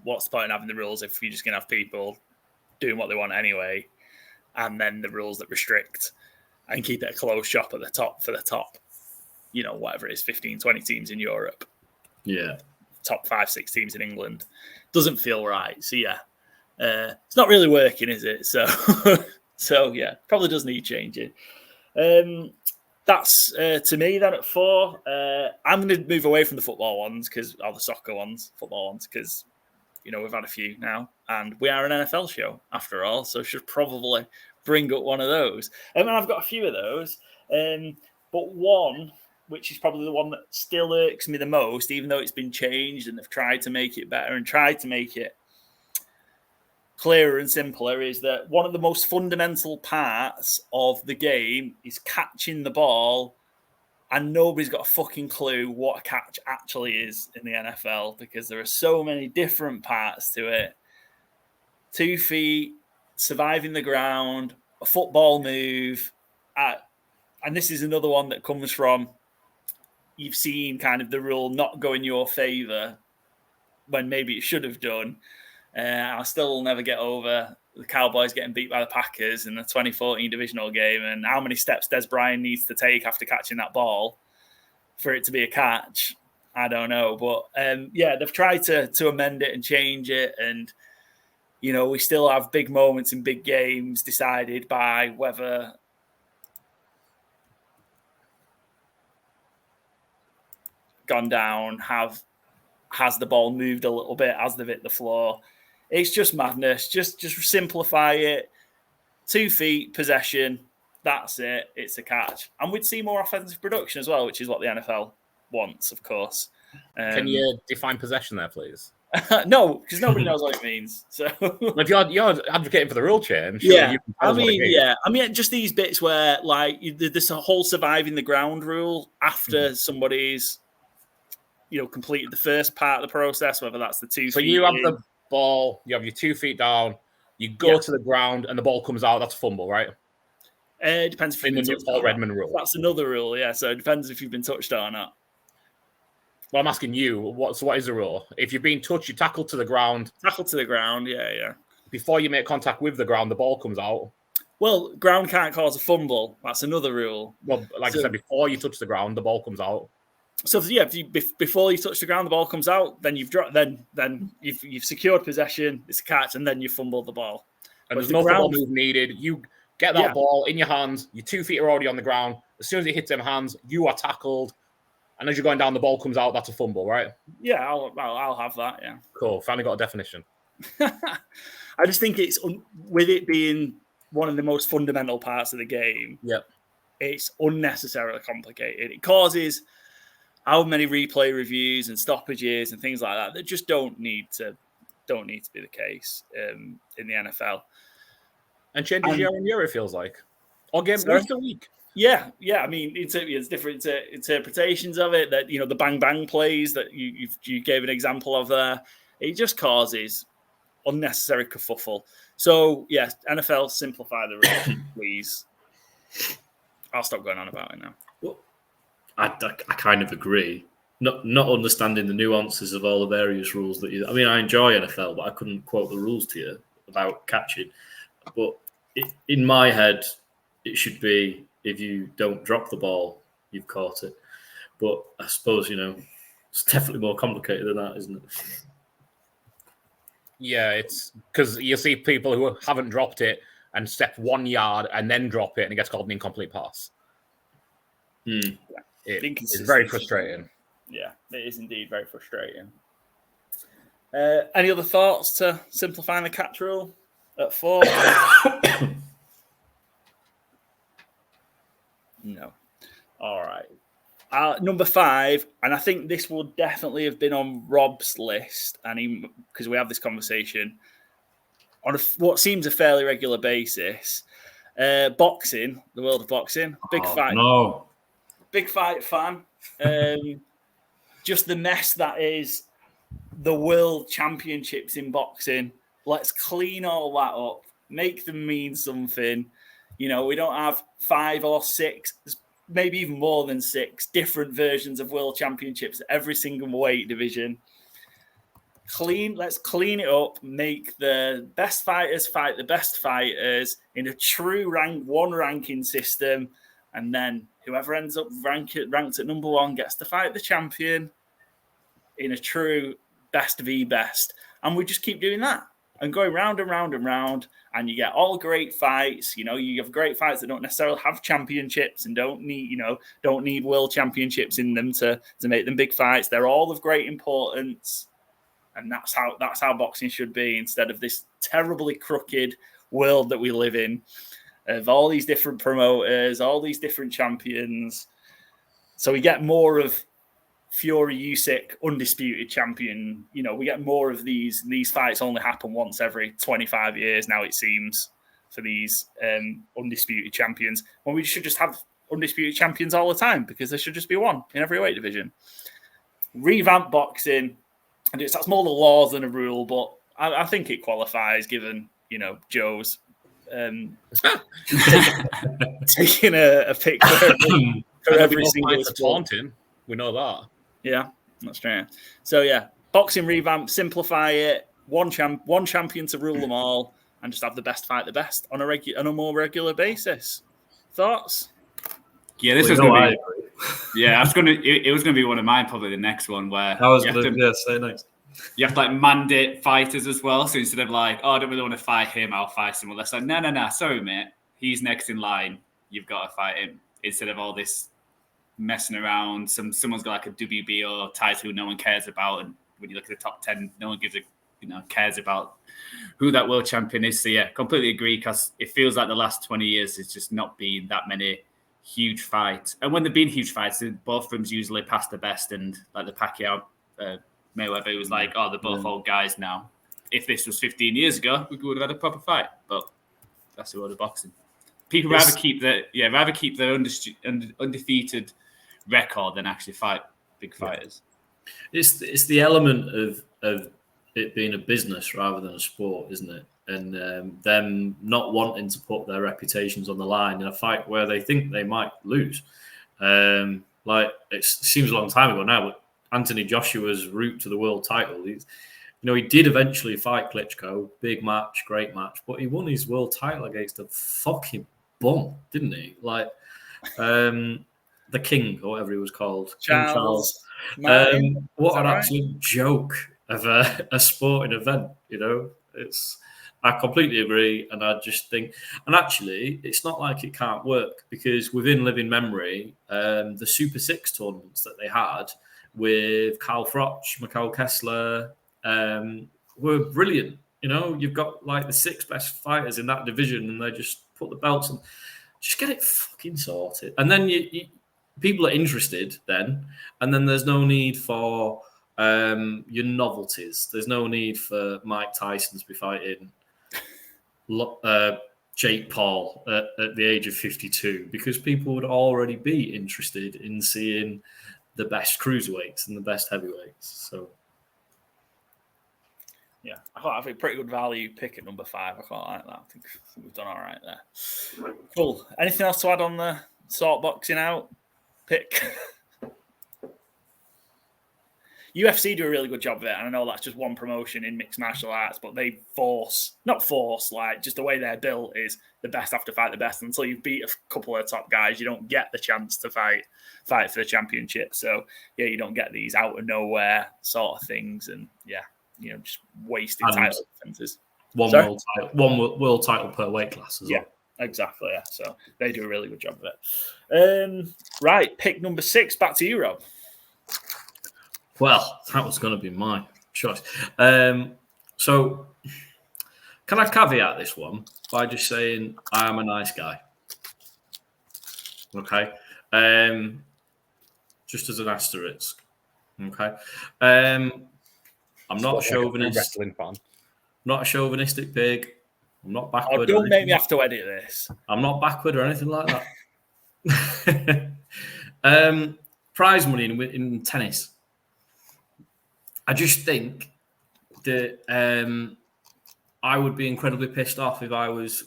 what's the point in having the rules if you're just going to have people doing what they want anyway, and then the rules that restrict and keep it a closed shop at the top for the top, whatever it is, 15, 20 teams in Europe. Yeah. Top 5-6 teams in England. Doesn't feel right. So, yeah. It's not really working, is it? So, yeah, probably does need changing. That's to me then at 4. I'm going to move away from the football ones, or the football ones, because we've had a few now, and we are an NFL show after all, so should probably bring up one of those. And I've got a few of those, but one, which is probably the one that still irks me the most, even though it's been changed and they've tried to make it better and tried to make it clearer and simpler, is that one of the most fundamental parts of the game is catching the ball, and nobody's got a fucking clue what a catch actually is in the NFL because there are so many different parts to it. 2 feet, surviving the ground, a football move. And this is another one that comes from, you've seen kind of the rule not go in your favour when maybe it should have done. I still will never get over the Cowboys getting beat by the Packers in the 2014 divisional game, and how many steps Des Bryant needs to take after catching that ball for it to be a catch. I don't know. But they've tried to amend it and change it. And, we still have big moments in big games decided by whether gone down, has the ball moved a little bit as they've hit the floor. It's just madness. Just simplify it. 2 feet, possession. That's it. It's a catch. And we'd see more offensive production as well, which is what the NFL wants, of course. Can you define possession there, please? No, because nobody knows what it means. So if you're advocating for the rule change, yeah, you can tell us what it is. I mean, just these bits where like there's a whole surviving the ground rule after somebody's completed the first part of the process, whether that's the 2 So feet. you have the ball, you have your 2 feet down, you go to the ground, and the ball comes out. That's a fumble, right? It depends if you've been touched Paul Redmond rule. That's another rule, yeah. So it depends if you've been touched or not. Well, I'm asking you, what is the rule? If you've been touched, you tackle to the ground. Tackle to the ground, yeah. Before you make contact with the ground, the ball comes out. Well, ground can't cause a fumble. That's another rule. Well, I said, before you touch the ground, the ball comes out. So yeah, before you touch the ground, the ball comes out. Then you've dropped. Then you've secured possession. It's a catch, and then you fumble the ball. And there's no football move needed. You get that ball in your hands. Your 2 feet are already on the ground. As soon as it hits them hands, you are tackled. And as you're going down, the ball comes out. That's a fumble, right? Yeah, I'll have that. Yeah. Cool. Finally got a definition. I just think it's with it being one of the most fundamental parts of the game. Yep. It's unnecessarily complicated. It causes how many replay reviews and stoppages and things like that just don't need to be the case in the NFL. And changes year on year, it feels like. Or game week to week. Yeah. I mean, it's different interpretations of it. That the bang bang plays that you gave an example of there. It just causes unnecessary kerfuffle. So yes, NFL, simplify the rules, please. I'll stop going on about it now. Well, I kind of agree. Not understanding the nuances of all the various rules that I mean, I enjoy NFL, but I couldn't quote the rules to you about catching. But in my head, it should be if you don't drop the ball, you've caught it. But I suppose it's definitely more complicated than that, isn't it? Yeah, it's because you see people who haven't dropped it and step 1 yard and then drop it, and it gets called an incomplete pass. It's very frustrating. Yeah, it is indeed very frustrating. Any other thoughts to simplifying the catch rule at 4? No. All right. Number 5, and I think this will definitely have been on Rob's list, and because we have this conversation on what seems a fairly regular basis. Boxing, the world of boxing, big fight fan. Just the mess that is the world championships in boxing. Let's clean all that up, make them mean something. We don't have 5 or 6, maybe even more than 6 different versions of world championships, every single weight division. Let's clean it up, make the best fighters fight the best fighters in a true ranking system. And then whoever ends up ranked at number 1 gets to fight the champion in a true best v best. And we just keep doing that and going round and round and round. And you get all great fights. You have great fights that don't necessarily have championships and don't need world championships in them to make them big fights. They're all of great importance. And that's how boxing should be, instead of this terribly crooked world that we live in of all these different promoters, all these different champions. So we get more of Fury Usyk undisputed champion. We get more of these fights only happen once every 25 years now, it seems, for these undisputed champions, when we should just have undisputed champions all the time, because there should just be one in every weight division. Revamp boxing, and that's more the laws than a rule, but I think it qualifies given Joe's taking a pick for every single taunting. We know that. Yeah, that's true. So yeah, boxing revamp, simplify it. One champion to rule them all, and just have the best fight the best on a more regular basis. Thoughts? Yeah, this is going to be. Yeah, it was going to be one of mine. Probably the next one where I was going to say next. You have to mandate fighters as well. So instead of I don't really want to fight him, I'll fight someone else. No, sorry, mate. He's next in line. You've got to fight him. Instead of all this messing around. Someone's got a WBO title who no one cares about. And when you look at the top 10, no one cares about who that world champion is. So yeah, completely agree, because it feels like the last 20 years has just not been that many huge fights. And when there've been huge fights, both of them's usually past the best, and like the Pacquiao Mayweather was like, oh, they're both old guys now. If this was 15 years ago, we would have had a proper fight. But that's the world of boxing. People rather keep their undefeated record than actually fight big fighters. It's the element of it being a business rather than a sport, isn't it? And them not wanting to put their reputations on the line in a fight where they think they might lose. Like it seems a long time ago now, but Anthony Joshua's route to the world title, he did eventually fight Klitschko, big match, great match, but he won his world title against a fucking bum, didn't he? Like the King or whatever he was called, Charles. What an absolute joke of a sporting event, I completely agree, and I just think, and actually, it's not like it can't work because within living memory, the Super Six tournaments that they had with Karl Froch, Mikhail Kessler, were brilliant. You've got like the 6 best fighters in that division, and they just put the belts on. Just get it fucking sorted, and then people are interested then, and then there's no need for your novelties. There's no need for Mike Tyson to be fighting Jake Paul at the age of 52 because people would already be interested in seeing the best cruiserweights and the best heavyweights. So, yeah, I think pretty good value pick at number 5. I quite like that. I think we've done all right there. Cool. Anything else to add on the sort boxing out pick? UFC do a really good job of it, and I know that's just one promotion in mixed martial arts, but they like just the way they're built is the best have to fight the best. Until you beat a couple of top guys, you don't get the chance to fight for the championship. So yeah, you don't get these out of nowhere sort of things, and just wasting title defenses. One world title per weight class as well. Yeah, exactly. Yeah, so they do a really good job of it. Right, pick number 6. Back to you, Rob. Well, that was going to be my choice. So, can I caveat this one by just saying I am a nice guy? Okay. Just as an asterisk. Okay. I'm not a chauvinist. Wrestling fan. Not a chauvinistic pig. I'm not backward. Oh, don't make me have to edit this. I'm not backward or anything like that. Prize money in tennis. I just think that I would be incredibly pissed off if I was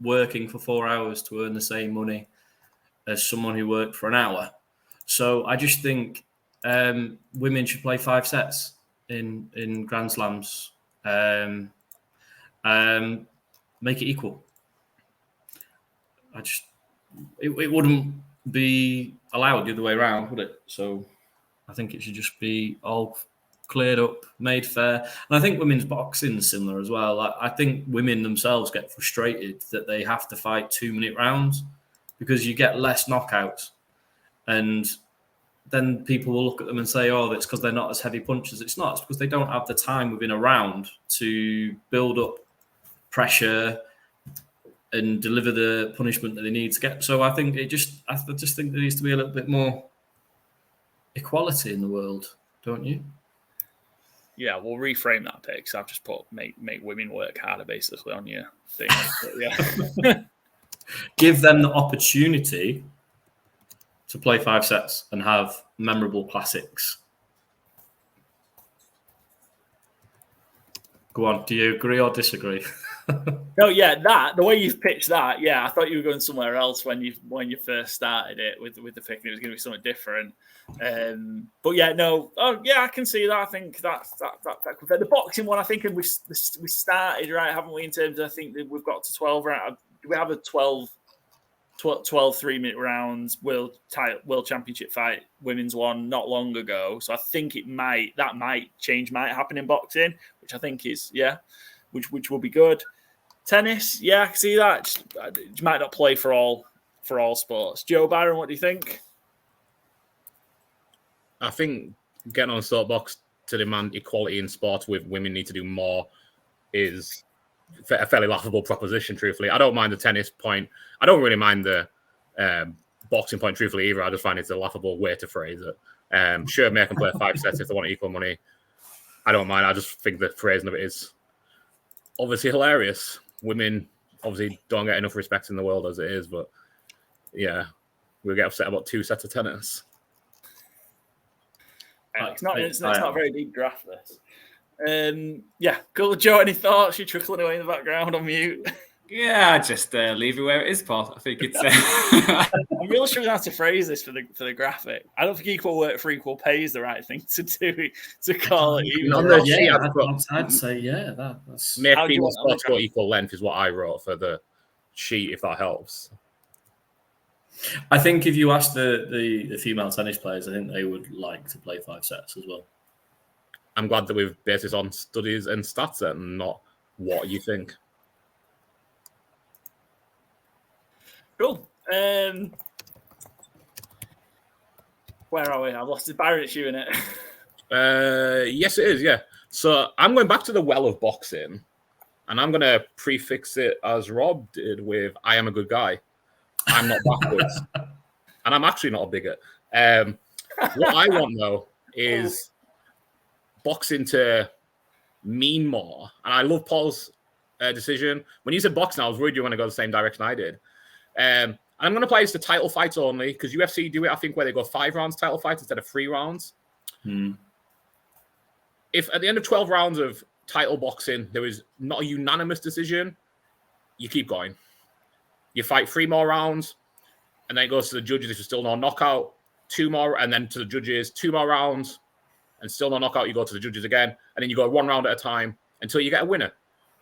working for 4 hours to earn the same money as someone who worked for an hour. So I just think women should play 5 sets in Grand Slams. Make it equal. It wouldn't be allowed the other way around, would it? So I think it should just be all cleared up, made fair. And I think women's boxing is similar as well. I think women themselves get frustrated that they have to fight 2-minute rounds because you get less knockouts. And then people will look at them and say, oh, that's because they're not as heavy punchers. It's not. It's because they don't have the time within a round to build up pressure and deliver the punishment that they need to get. So I just think there needs to be a little bit more equality in the world, don't you? Yeah, we'll reframe that pick. So I've just put make women work harder basically on your thing. Yeah. Give them the opportunity to play 5 sets and have memorable classics. Go on, do you agree or disagree? No, yeah, the way you've pitched that, yeah, I thought you were going somewhere else when you first started it with the pick, and it was going to be something different. But yeah, no, I can see that. I think that the boxing one, I think, and we started right, haven't we? In terms of, I think that we've got to 12 rounds. Do we have a 12 3-minute rounds world championship fight, women's one not long ago? So I think might happen in boxing, which I think is which will be good. Tennis, yeah, I can see that. You might not play for all sports. Joe Byron, what do you think? I think getting on soapbox to demand equality in sports with women need to do more is a fairly laughable proposition, truthfully. I don't mind the tennis point. I don't really mind the boxing point, truthfully, either. I just find it's a laughable way to phrase it. Sure, make them play 5 sets if they want equal money. I don't mind. I just think the phrasing of it is obviously hilarious. Women obviously don't get enough respect in the world as it is, but yeah, we'll get upset about 2 sets of tennis. It's not a very deep draft, this. Yeah, cool. Joe, any thoughts? You're chuckling away in the background on mute. Yeah, just leave it where it is, Paul. I think it's. I'm really sure how to phrase this for the graphic. I don't think equal work for equal pay is the right thing to do to call it. I'd say that's make female sports go equal length is what I wrote for the sheet. If that helps. I think if you ask the female tennis players, I think they would like to play 5 sets as well. I'm glad that we've based this on studies and stats and not what you think. Cool. Where are we? I've lost it. Byron, it's you, innit? Yes, it is, yeah. So I'm going back to the well of boxing, and I'm going to prefix it as Rob did with, I am a good guy. I'm not backwards. And I'm actually not a bigot. What I want, though, is boxing to mean more. And I love Paul's decision. When you said boxing, I was worried you were going to go the same direction I did. And I'm going to play as the title fights only, because UFC do it, I think, where they go 5 rounds title fights instead of 3 rounds. If at the end of 12 rounds of title boxing, there is not a unanimous decision, you keep going. You fight 3 more rounds, and then it goes to the judges if there's still no knockout, 2 more, and then to the judges, 2 more rounds, and still no knockout, you go to the judges again, and then you go 1 round at a time until you get a winner.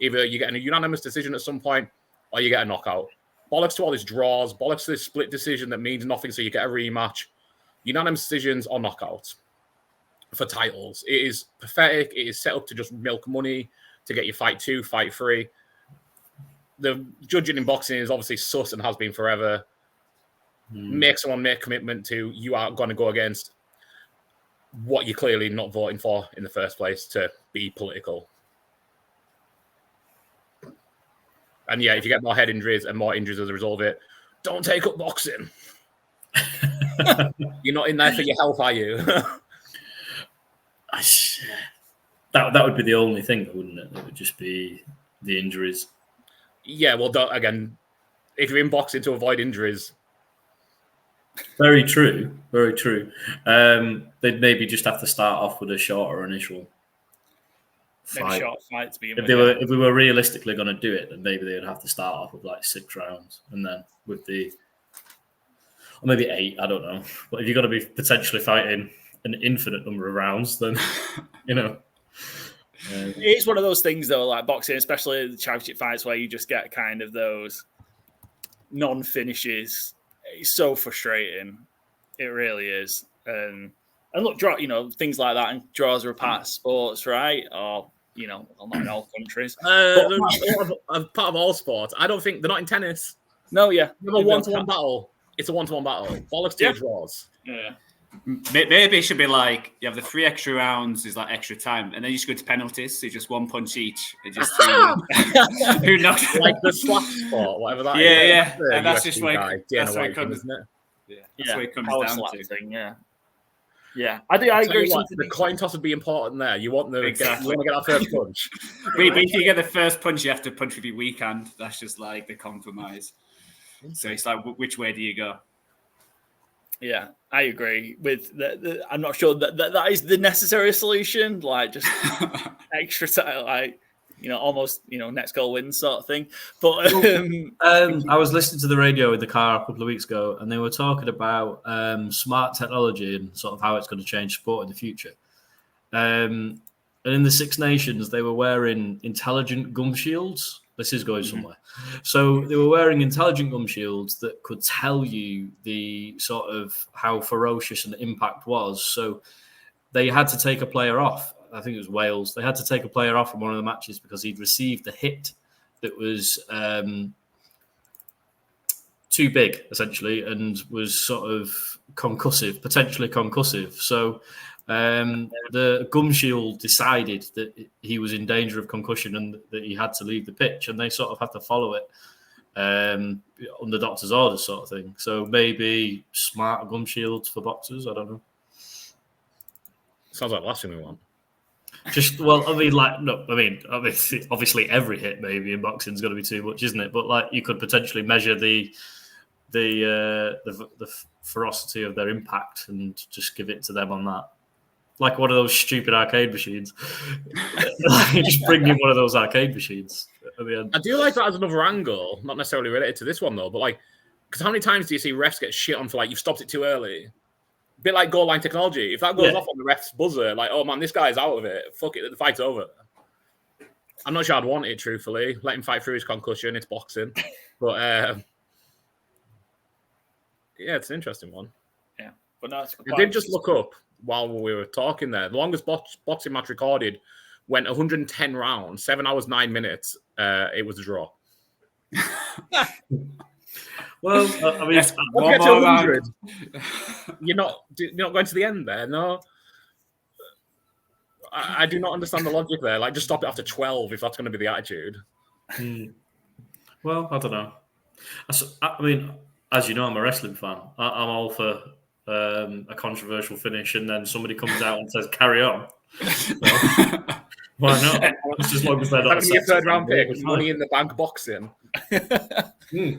Either you get a unanimous decision at some point, or you get a knockout. Bollocks to all these draws, bollocks to this split decision that means nothing, so you get a rematch. Unanimous decisions or knockouts for titles. It is pathetic. It is set up to just milk money to get you fight 2, fight 3. The judging in boxing is obviously sus and has been forever. Make someone make commitment to you are going to go against what you're clearly not voting for in the first place to be political. And yeah, if you get more head injuries and more injuries as a result of it, don't take up boxing. You're not in there for your health, are you? That would be the only thing, wouldn't it? It would just be the injuries. Yeah, well, again, if you're in boxing to avoid injuries. Very true. Very true. They'd maybe just have to start off with a shorter initial fight. Short fight to be if we were realistically going to do it, then maybe they would have to start off with like 6 rounds, and then with or maybe 8. I don't know. But if you're going to be potentially fighting an infinite number of rounds, then you know. It's one of those things, though, like boxing, especially the championship fights, where you just get kind of those non-finishes. It's so frustrating. It really is. And look, things like that, and draws are a part of sports, right? Or, well, not in all countries. Part of all sports. I don't think they're not in tennis. No, yeah. You have a 1-to-1 battle. It's a 1-to-1 battle. Bollocks to draws. Yeah. Maybe it should be like you have the 3 extra rounds is like extra time, and then you just go to penalties. So just 1 punch each. And just who knocks like the slap sport, whatever that is. Yeah. And that's just like that's what it comes, isn't it? That's what it comes down to. Thing, yeah. I agree. The coin toss would be important there. You want to get that first punch. But if you get the first punch, you have to punch with your weak hand. That's just like the compromise. So it's like, which way do you go? Yeah, I agree with that. I'm not sure that is the necessary solution. Like just extra time, like almost next goal wins sort of thing. But I was listening to the radio in the car a couple of weeks ago, and they were talking about smart technology and sort of how it's going to change sport in the future. And in the 6 Nations, they were wearing intelligent gum shields. This is going somewhere. So they were wearing intelligent gum shields that could tell you the sort of how ferocious an impact was. So they had to take a player off. I think it was Wales. They had to take a player off from one of the matches because he'd received a hit that was too big, essentially, and was sort of potentially concussive. So the gum shield decided that he was in danger of concussion and that he had to leave the pitch, and they sort of had to follow it on the doctor's orders, sort of thing. So maybe smart gum shields for boxers. I don't know. Sounds like the last thing we want. Obviously every hit maybe in boxing is going to be too much, isn't it? But like you could potentially measure the ferocity of their impact and just give it to them on that. Like one of those stupid arcade machines. Just bring me one of those arcade machines at the end. I do like that as another angle, not necessarily related to this one though, but like, because how many times do you see refs get shit on for like you've stopped it too early? A bit like goal line technology. If that goes off on the ref's buzzer, like, oh man, this guy's out of it. Fuck it, the fight's over. I'm not sure I'd want it, truthfully. Let him fight through his concussion. It's boxing, but yeah, it's an interesting one. Yeah, but no, it's I did just look up while we were talking there. The longest boxing match recorded went 110 rounds, 7 hours 9 minutes. It was a draw. Well, I mean, one more 100. You're not going to the end there, no. I do not understand the logic there. Like, just stop it after 12 if that's going to be the attitude. Well, I don't know. I mean, as you know, I'm a wrestling fan. I'm all for a controversial finish, and then somebody comes out and says, "Carry on." So, why not? Just as long as they're not. Your third round pick, Money in the Bank boxing.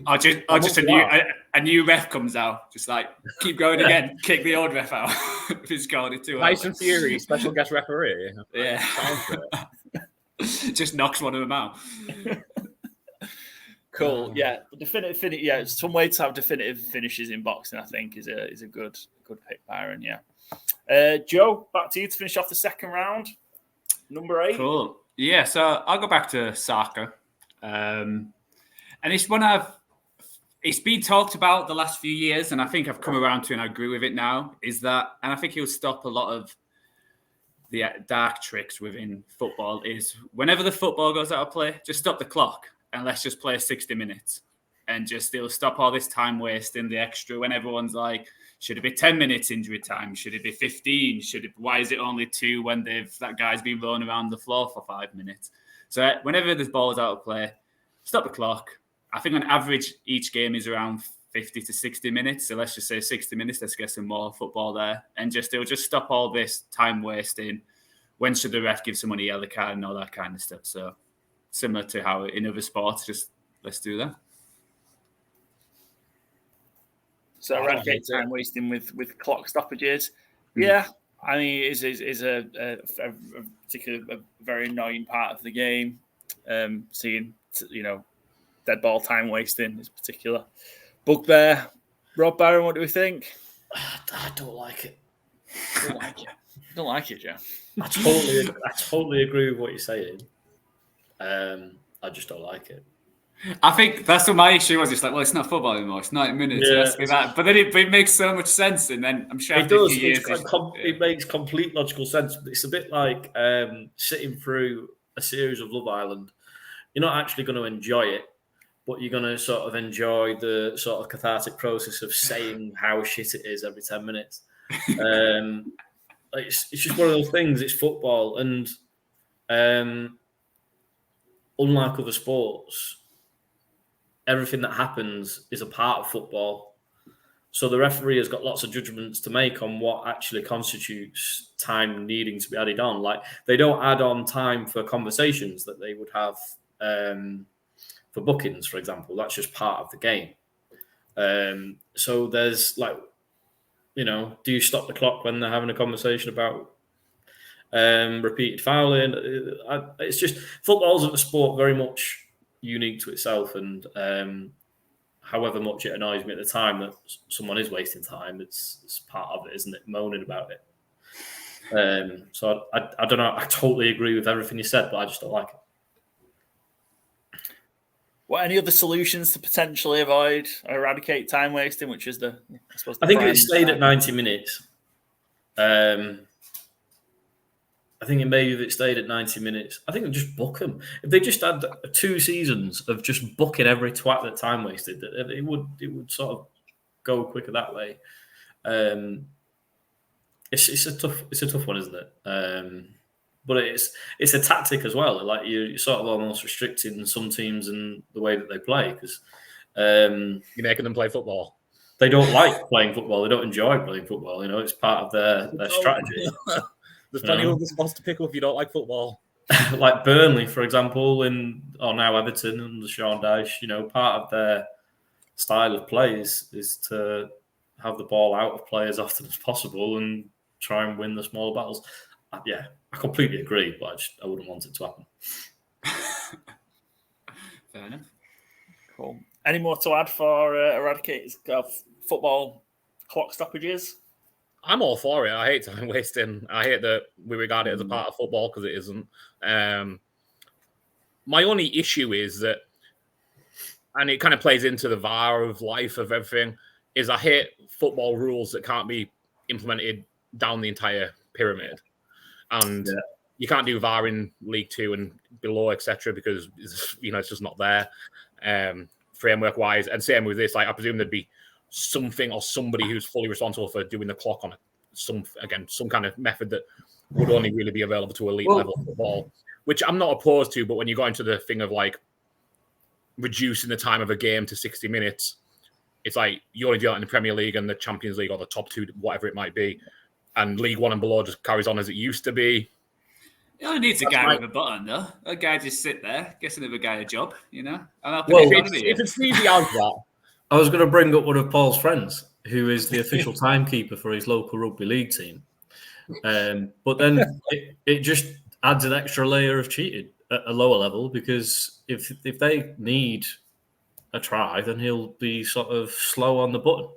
Or just a new ref comes out, just like keep going again, kick the old ref out if he's called it too. Tyson Fury, special guest referee. Yeah, just knocks one of them out. Cool. Yeah, definitive finish. Yeah, some way to have definitive finishes in boxing, I think, is a good pick, Byron. Yeah. Joe, back to you to finish off the second round. Number 8. Cool. Yeah, so I'll go back to Saka. And it's one it's been talked about the last few years, and I think I've come around to, and I agree with it now, and I think he'll stop a lot of the dark tricks within football, is whenever the football goes out of play, just stop the clock and let's just play 60 minutes. And it'll stop all this time wasting, the extra, when everyone's like, should it be 10 minutes injury time? Should it be 15? Why is it only 2 when that guy's been rolling around the floor for 5 minutes? So whenever this ball's out of play, stop the clock. I think on average, each game is around 50 to 60 minutes. So let's just say 60 minutes. Let's get some more football there. And it'll just stop all this time wasting. When should the ref give someone a yellow card and all that kind of stuff. So similar to how in other sports, just let's do that. So eradicate time wasting with clock stoppages. Yeah, I mean, it is a particularly a very annoying part of the game. Seeing, dead ball time wasting is particular bugbear. Rob, Byron, what do we think? I don't like it. Don't like it, Joe. I totally agree with what you're saying. I just don't like it. I think that's what my issue was. It's like, well, it's not football anymore. It's 90 minutes. Yeah. It has to be that. But then it makes so much sense. And then I'm sure it does. It makes complete logical sense. But it's a bit like sitting through a series of Love Island. You're not actually going to enjoy it, but you're going to sort of enjoy the sort of cathartic process of saying how shit it is every 10 minutes. It's just one of those things. It's football. And unlike other sports, everything that happens is a part of football. So the referee has got lots of judgments to make on what actually constitutes time needing to be added on. Like, they don't add on time for conversations that they would have for bookings, for example. That's just part of the game. So there's do you stop the clock when they're having a conversation about repeated fouling? It's just, football's a sport very much unique to itself, and however much it annoys me at the time that someone is wasting time, it's part of it, isn't it? Moaning about it. So I don't know. I totally agree with everything you said, but I just don't like it. What, any other solutions to potentially avoid or eradicate time wasting, which is I think if it stayed at 90 minutes, I think maybe if it stayed at 90 minutes, I think just book them. If they just had 2 seasons of just booking every twat that time wasted, it would sort of go quicker that way. It's a tough one, isn't it? But it's a tactic as well. Like, you're sort of almost restricting some teams in the way that they play, because you're making them play football. They don't like playing football. They don't enjoy playing football. It's part of their strategy. There's plenty of other spots to pick up if you don't like football. Like Burnley, for example, or now Everton under Sean Dyche, part of their style of play is to have the ball out of play as often as possible and try and win the smaller battles. Yeah, I completely agree, but I wouldn't want it to happen. Fair enough. Cool. Any more to add for eradicate football clock stoppages? I'm all for it. I hate time wasting. I hate that we regard it as a part of football because it isn't. My only issue is that, and it kind of plays into the VAR of life of everything, is I hate football rules that can't be implemented down the entire pyramid. And you can't do VAR in League Two and below, etc., because it's just not there framework-wise. And same with this, I presume there'd be something or somebody who's fully responsible for doing the clock on some kind of method that would only really be available to elite level football, which I'm not opposed to. But when you go into the thing of like reducing the time of a game to 60 minutes, it's like you only do that in the Premier League and the Champions League or the top two, whatever it might be, and League One and below just carries on as it used to be. You only needs a guy with a button, though. A guy just sit there, guess another guy a job, And if it's easy as that. I was going to bring up one of Paul's friends, who is the official timekeeper for his local rugby league team. But then it just adds an extra layer of cheating at a lower level, because if they need a try, then he'll be sort of slow on the button.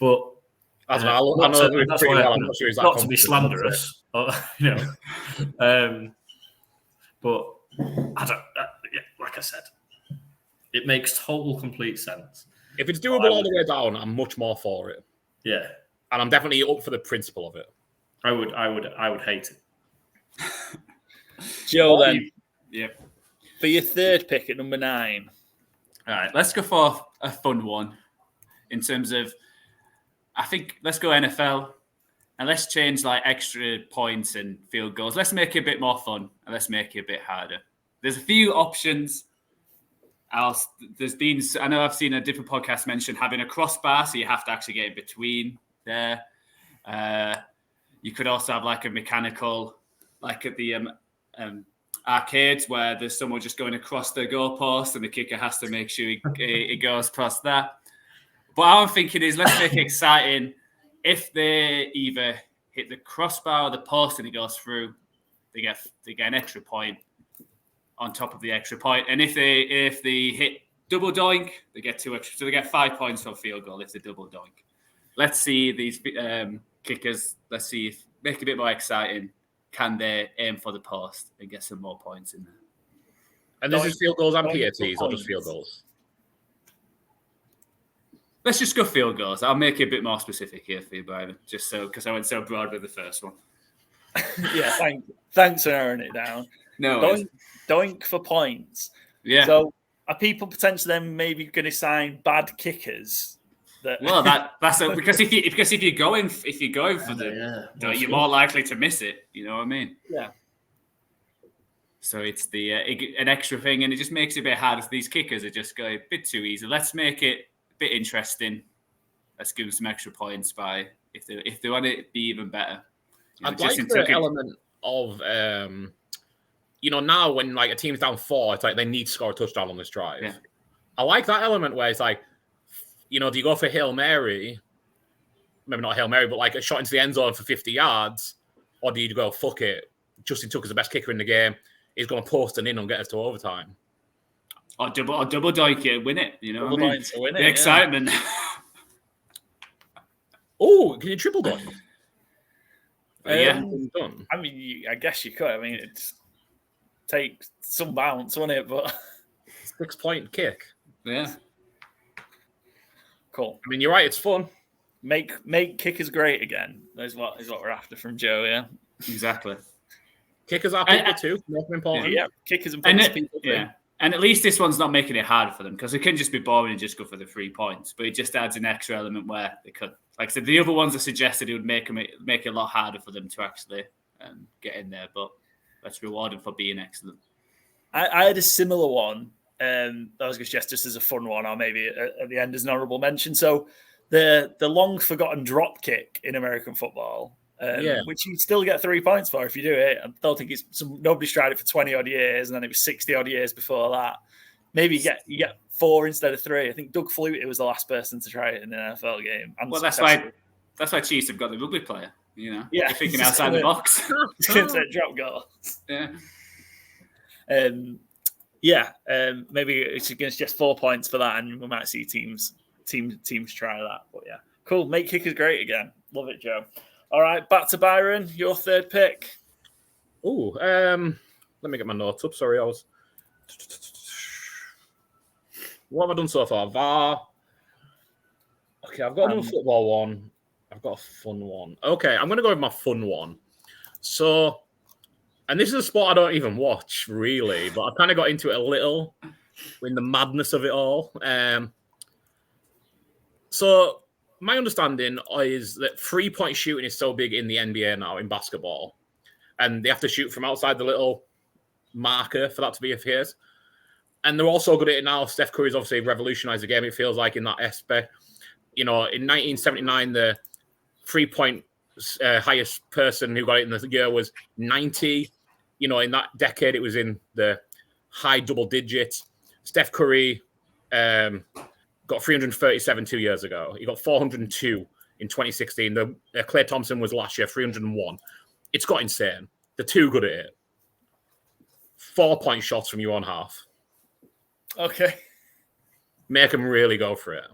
But I'm not sure he's not to be slanderous, but I don't. Like I said, it makes total complete sense. If it's doable all the way down, I'm much more for it. Yeah, and I'm definitely up for the principle of it. I would hate it. Joe, then, for your third pick at number 9. All right, let's go for a fun one. In terms of, I think let's go NFL, and let's change like extra points and field goals. Let's make it a bit more fun, and let's make it a bit harder. There's a few options. I know I've seen a different podcast mention having a crossbar, so you have to actually get in between there. You could also have like a mechanical, like at the arcades, where there's someone just going across the goalpost and the kicker has to make sure he goes across that. But what I'm thinking is, let's make it exciting. If they either hit the crossbar or the post and it goes through, they get an extra point on top of the extra point. And if they hit double doink, they get 2 extra. So they get 5 points for field goal if they double doink. Let's see these kickers. Let's see if make it a bit more exciting. Can they aim for the post and get some more points in there? And this is field goals and PATs, or just field goals? Let's just go field goals. I'll make it a bit more specific here for you, Byron, just so because I went so broad with the first one. Yeah, thanks for narrowing it down. No, doink for points. Yeah. So are people potentially then maybe going to sign bad kickers? Well, that's because if you're going for you're more likely to miss it. You know what I mean? Yeah. So it's the an extra thing, and it just makes it a bit harder. These kickers are just going a bit too easy. Let's make it a bit interesting. Let's give them some extra points by if they want it to be even better. I'd like the element of now when like a team's down 4, it's like they need to score a touchdown on this drive. Yeah. I like that element where it's like, do you go for Hail Mary? Maybe not Hail Mary, but like a shot into the end zone for 50 yards, or do you go fuck it? Justin Tucker's the best kicker in the game. He's going to post and in and get us to overtime. Or double doink it, win it. You know double what I mean? To win the it, excitement. Oh, can you triple doink? Yeah. I mean, I guess you could. I mean, it's take some bounce, wouldn't it? But 6-point kick. Yeah. Cool. I mean, you're right. It's fun. Make kickers great again. Is what we're after from Joe. Yeah. Exactly. Kickers are people too. More important. Yeah. Kickers and punts people too. Yeah. And at least this one's not making it hard for them, because it can just be boring and just go for the 3 points. But it just adds an extra element where they could, like I said, the other ones are suggested it would make it a lot harder for them to actually get in there. But let's reward them for being excellent. I had a similar one. I was going to suggest just as a fun one, or maybe at the end as an honourable mention. So the long forgotten drop kick in American football. which you still get 3 points for if you do it. I don't think nobody's tried it for 20 odd years, and then it was 60 odd years before that. Maybe you get 4 instead of 3. I think Doug Flutie was the last person to try it in an NFL game. Well, that's why Chiefs have got the rugby player. You know, yeah, they're thinking outside the box. He's going to drop goals. Yeah. Maybe it's just 4 points for that, and we might see teams try that. But yeah, cool. Make kickers great again. Love it, Joe. All right, back to Byron. Your third pick. Oh, let me get my notes up. Sorry, what have I done so far? VAR. Okay, I've got another football one. I've got a fun one. Okay, I'm going to go with my fun one. So, and this is a sport I don't even watch, really, but I kind of got into it a little in the madness of it all. So, my understanding is that 3-point shooting is so big in the NBA now, in basketball. And they have to shoot from outside the little marker for that to be a case. And they're also good at it now. Steph Curry's obviously revolutionized the game, it feels like, in that aspect. You know, in 1979, the 3-point highest person who got it in the year was 90. You know, in that decade, it was in the high double digits. Steph Curry got 337 2 years ago. He got 402 in 2016. Klay Thompson was last year, 301. It's got insane. They're too good at it. 4-point shots from your own half. Okay. Make them really go for it.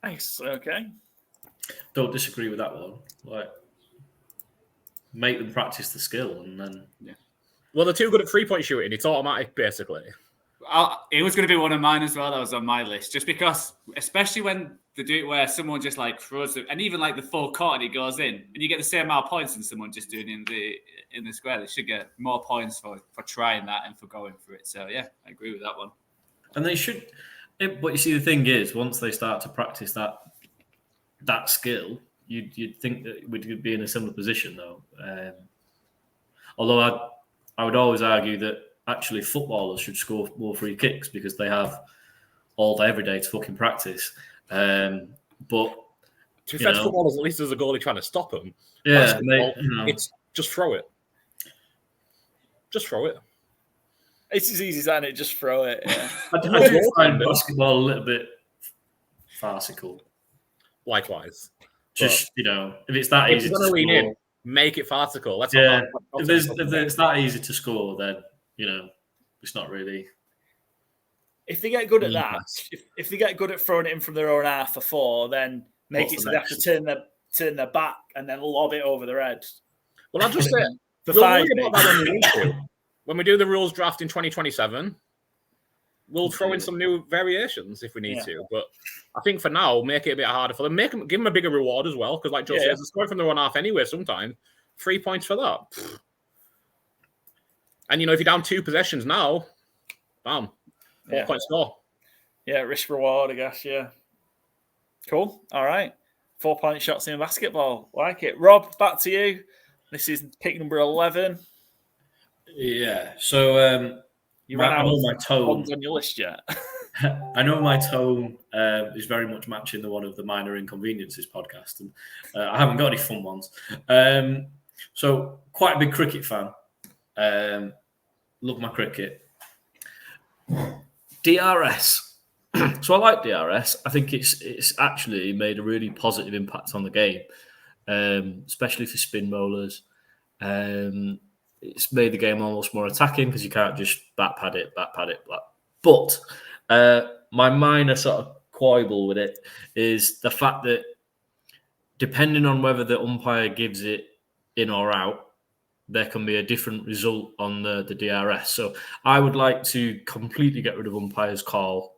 Nice. Okay. Don't disagree with that one. Like, make them practice the skill, and then Well, they're too good at 3-point shooting. It's automatic, basically. It was going to be one of mine as well. That was on my list, just because, especially when they do it where someone just like throws it, and even like the full court and it goes in, and you get the same amount of points than someone just doing it in the square. They should get more points for trying that and for going for it. So yeah, I agree with that one. And they should. But you see, the thing is, once they start to practice that skill, you'd think that we'd be in a similar position, though. Although I would always argue that actually footballers should score more free kicks because they have all day, every day to fucking practice. But to be fair to footballers, at least there's a goalie trying to stop them. Yeah, it's just throw it. Just throw it. It's as easy as that. Just throw it. Yeah. I do find basketball a little bit farcical. Likewise. Just, if it's that easy to score, in, make it farcical. That's if it's that easy to score, then, it's not really. If they get good at that, if they get good at throwing it in from their own half for 4, then make it so they have to turn their back and then lob it over their head. Well, I'll just say, for 5 about that when we need to. When we do the rules draft in 2027, we'll throw in some new variations if we need to. But I think for now, make it a bit harder for them. Give them a bigger reward as well, because like Joe says, they're scoring from their own half anyway sometimes. 3 points for that. And, if you're down 2 possessions now, bam, 4-point score. Yeah, risk reward, I guess, yeah. Cool. All right. 4-point shots in basketball. Like it. Rob, back to you. This is pick number 11. Yeah. So you ran out of my tone on your list yet. I know my tone is very much matching the one of the Minor Inconveniences podcast, and I haven't got any fun ones. So quite a big cricket fan. Love my cricket. DRS. So I like DRS. I think it's actually made a really positive impact on the game, especially for spin bowlers. It's made the game almost more attacking because you can't just back pad it. But my minor sort of quibble with it is the fact that depending on whether the umpire gives it in or out, there can be a different result on the DRS. So I would like to completely get rid of umpire's call.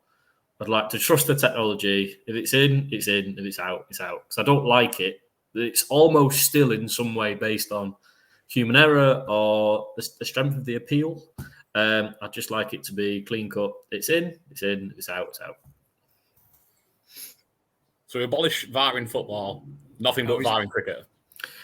I'd like to trust the technology. If it's in, it's in. If it's out, it's out. Because I don't like it. It's almost still in some way based on human error or the strength of the appeal. I'd just like it to be clean cut. It's in, it's in. It's out, it's out. So we abolish VAR in football, nothing but VAR in cricket.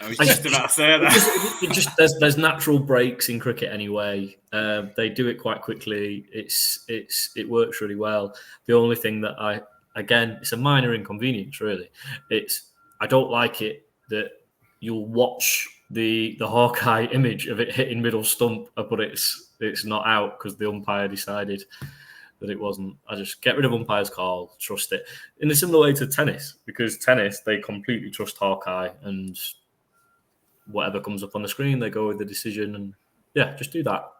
I was just about to say that. There's natural breaks in cricket anyway. They do it quite quickly. It works really well. The only thing that it's a minor inconvenience really. It's I don't like it that you'll watch the Hawkeye image of it hitting middle stump, but it's not out because the umpire decided that it wasn't. I just get rid of umpire's call, trust it. In a similar way to tennis, because tennis, they completely trust Hawkeye, and whatever comes up on the screen, they go with the decision, and yeah, just do that.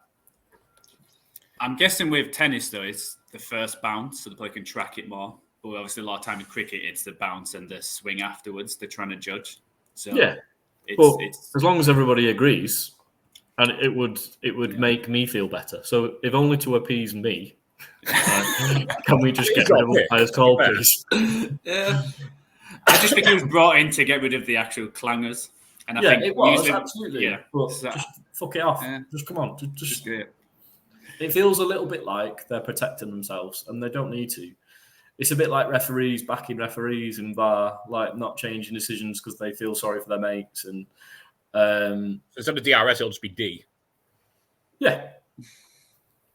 I'm guessing with tennis, though, it's the first bounce, so the player can track it more. But obviously, a lot of time in cricket, it's the bounce and the swing afterwards they're trying to judge. So yeah, it's as long as everybody agrees, and it would make me feel better. So if only to appease me, can we just get rid of umpire's call, please? Yeah, I just think it was brought in to get rid of the actual clangers, and I think it was usually, absolutely. Yeah, but so, just fuck it off. Yeah. Just come on, just do it. It feels a little bit like they're protecting themselves, and they don't need to. It's a bit like referees backing referees in VAR, like not changing decisions because they feel sorry for their mates. And so instead of DRS, it'll just be D. Yeah.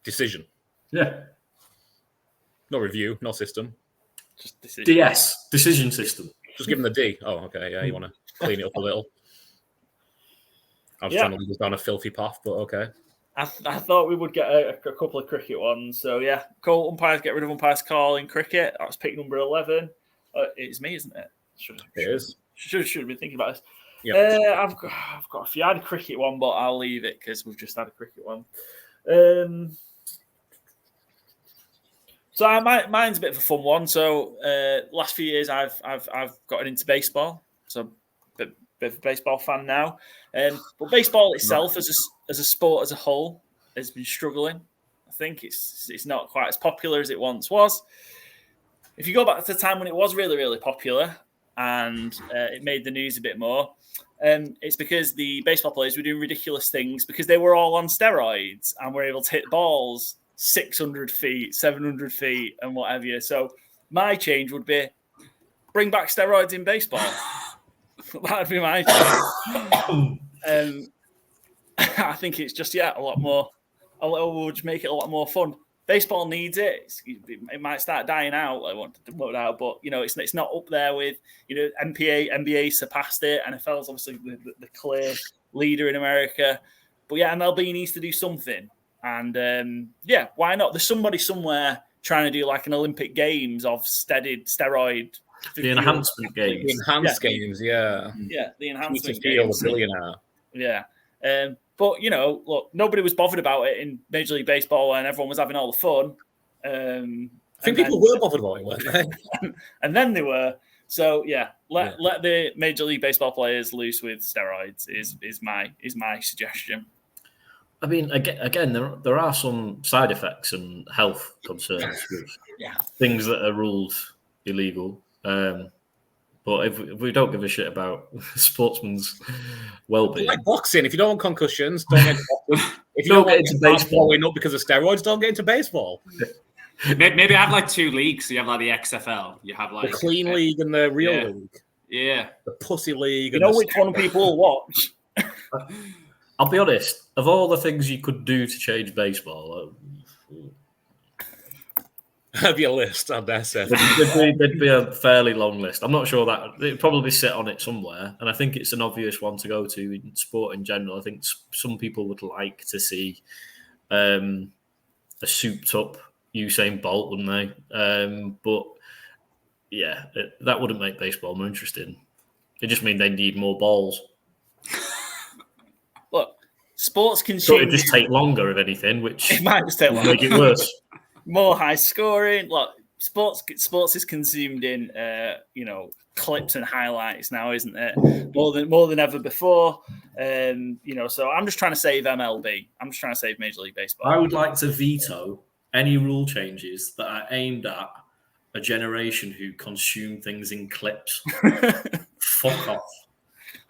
Decision. Yeah. No review, no system. Just decision. DS, decision system. Just give them the D. Oh, okay. Yeah, you want to clean it up a little. I was trying to lead us down a filthy path, but okay. I thought we would get a couple of cricket ones. So, yeah, cool. Umpires, get rid of umpire's call in cricket. That's pick number 11. It's me, isn't it? It is. Should have been thinking about this. Yep. I've got a few. I had a cricket one, but I'll leave it because we've just had a cricket one. So mine's a bit of a fun one. So last few years, I've gotten into baseball. So bit of a baseball fan now. But baseball itself, as a sport as a whole, has been struggling. I think it's not quite as popular as it once was. If you go back to the time when it was really, really popular and it made the news a bit more, it's because the baseball players were doing ridiculous things because they were all on steroids and were able to hit balls 600 feet, 700 feet, and what have you. So my change would be bring back steroids in baseball. That would be my change. I think it's just, a lot more. We'll just make it a lot more fun. Baseball needs it. It might start dying out. I want to put it out, but it's not up there with NBA surpassed it. NFL's obviously the clear leader in America, but MLB needs to do something. And why not? There's somebody somewhere trying to do like an Olympic Games of steroid. The enhancement games. The enhanced games, yeah. Yeah, the enhancement games. Billionaire. Yeah. But, look, nobody was bothered about it in Major League Baseball when everyone was having all the fun. I think people were bothered about it, weren't they? And then they were. So, let the Major League Baseball players loose with steroids is my suggestion. I mean, again, there are some side effects and health concerns with things that are ruled illegal. But if we don't give a shit about sportsmen's well-being, like boxing, if you don't want concussions, don't get into boxing. If you don't get into baseball, blowing up because of steroids, don't get into baseball. Maybe have like two leagues. So you have like the XFL, you have like the clean league and the real league. Yeah, the pussy league. You know which one people will watch. I'll be honest. Of all the things you could do to change baseball, have your list, I dare say. There'd be a fairly long list. I'm not sure that it'd probably sit on it somewhere, and I think it's an obvious one to go to in sport in general. I think some people would like to see a souped-up Usain Bolt, wouldn't they? But that wouldn't make baseball more interesting. It just means they need more balls. Look, sports can so it'd just take longer, if anything, which it might just take longer. Make it worse. More high scoring. Look, sports is consumed in clips and highlights now, isn't it? More than ever before. So I'm just trying to save MLB. I'm just trying to save Major League Baseball. I would like to veto any rule changes that are aimed at a generation who consume things in clips. Fuck off.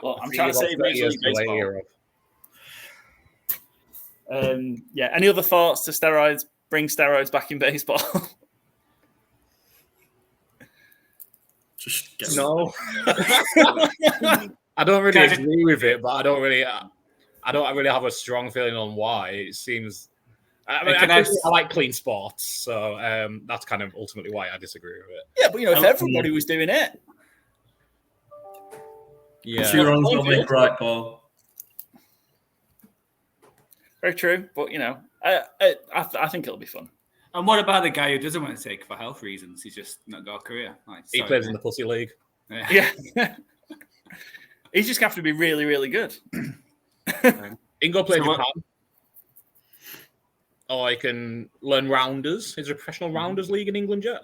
Well, I'm trying to save Major League Baseball. Any other thoughts to steroids? Bring steroids back in baseball. No. I don't really agree with it, but I don't really have a strong feeling on why. It seems. I like clean sports, so that's kind of ultimately why I disagree with it. Yeah, but if everybody was doing it, Yeah. Two wrongs don't make right, Paul. Very true, but I think it'll be fun. And what about the guy who doesn't want to take for health reasons? He's just not got a career. He plays in the Pussy League. Yeah. He's just have to be really, really good. He can go play Japan. Or he can learn rounders. Is there a professional rounders league in England yet?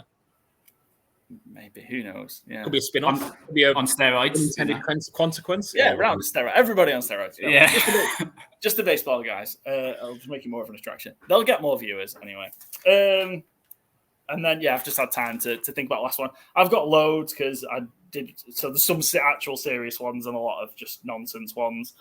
Maybe. Who knows? Yeah. Could be a spin-off. Could be on steroids. Unintended consequence. Yeah, round steroids. Everybody on steroids. Yeah. Just the baseball guys. I'll just make it more of an attraction. They'll get more viewers anyway. And then, I've just had time to think about the last one. I've got loads because I did. So there's some actual serious ones and a lot of just nonsense ones.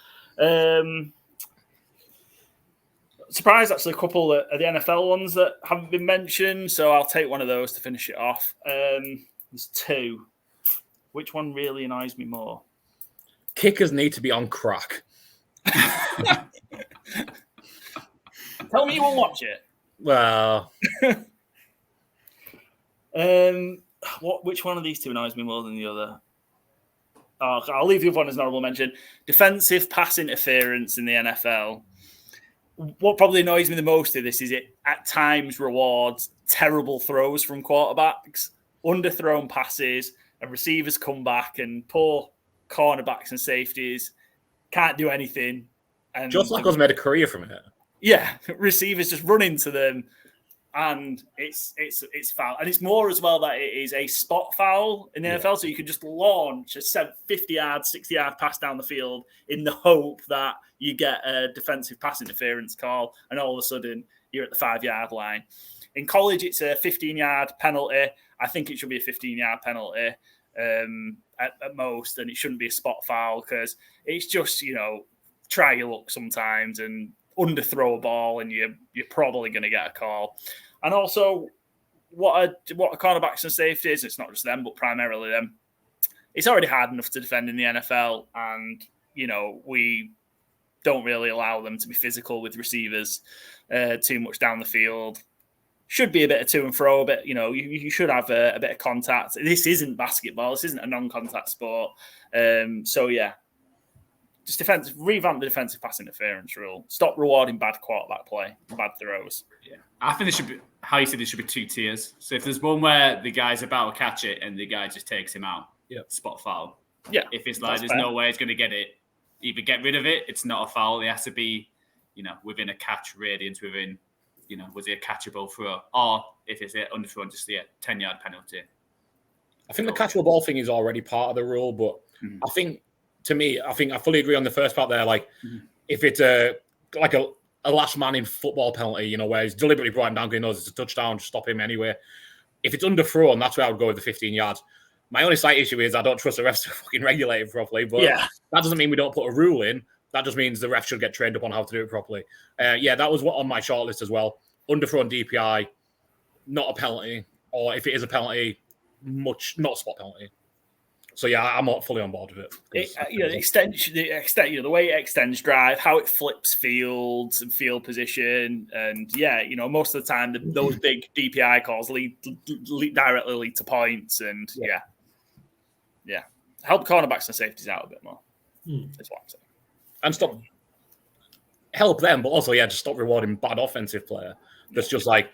Surprised, actually, a couple of the NFL ones that haven't been mentioned. So I'll take one of those to finish it off. There's two. Which one really annoys me more? Kickers need to be on crack. Tell me you won't watch it. Well... Which one of these two annoys me more than the other? I'll leave the other one as an honorable mention. Defensive pass interference in the NFL. What probably annoys me the most of this is it at times rewards terrible throws from quarterbacks, underthrown passes, and receivers come back and poor cornerbacks and safeties can't do anything. And Joe Flacco's made a career from it. Yeah, receivers just run into them. And it's foul. And it's more as well that it is a spot foul in the NFL. So you can just launch a 50-yard, 60-yard pass down the field in the hope that you get a defensive pass interference call. And all of a sudden, you're at the 5-yard line. In college, it's a 15-yard penalty. I think it should be a 15-yard penalty at most. And it shouldn't be a spot foul because it's just, try your luck sometimes and underthrow a ball and you're probably going to get a call. And also what a cornerbacks and safeties, it's not just them, but primarily them. It's already hard enough to defend in the NFL. And, we don't really allow them to be physical with receivers too much down the field. Should be a bit of to and fro, but, you should have a bit of contact. This isn't basketball. This isn't a non-contact sport. Just revamp the defensive pass interference rule. Stop rewarding bad quarterback play, bad throws. Yeah, I think there should be, how you said, there should be two tiers. So if there's one where the guy's about to catch it and the guy just takes him out, spot foul. Yeah. If it's like there's no way he's going to get it, either get rid of it, it's not a foul. It has to be, within a catch radius, within, was it a catchable throw? Or if it's underthrown, just a 10-yard penalty. I think the catchable ball thing is already part of the rule, but I think, to me, I fully agree on the first part there. Like, if it's a last man in football penalty, where he's deliberately brought him down because he knows it's a touchdown, just stop him anyway. If it's underthrown, that's where I would go with the 15 yards. My only slight issue is I don't trust the refs to fucking regulate it properly. But that doesn't mean we don't put a rule in. That just means the refs should get trained up on how to do it properly. That was on my shortlist as well. Underthrown DPI, not a penalty. Or if it is a penalty, not a spot penalty. So I'm not fully on board with it. The way it extends drive, how it flips fields and field position, and most of the time those big DPI calls directly lead to points, and help cornerbacks and safeties out a bit more. That's what I'm saying. And stop help them, but also just stop rewarding bad offensive player. That's just like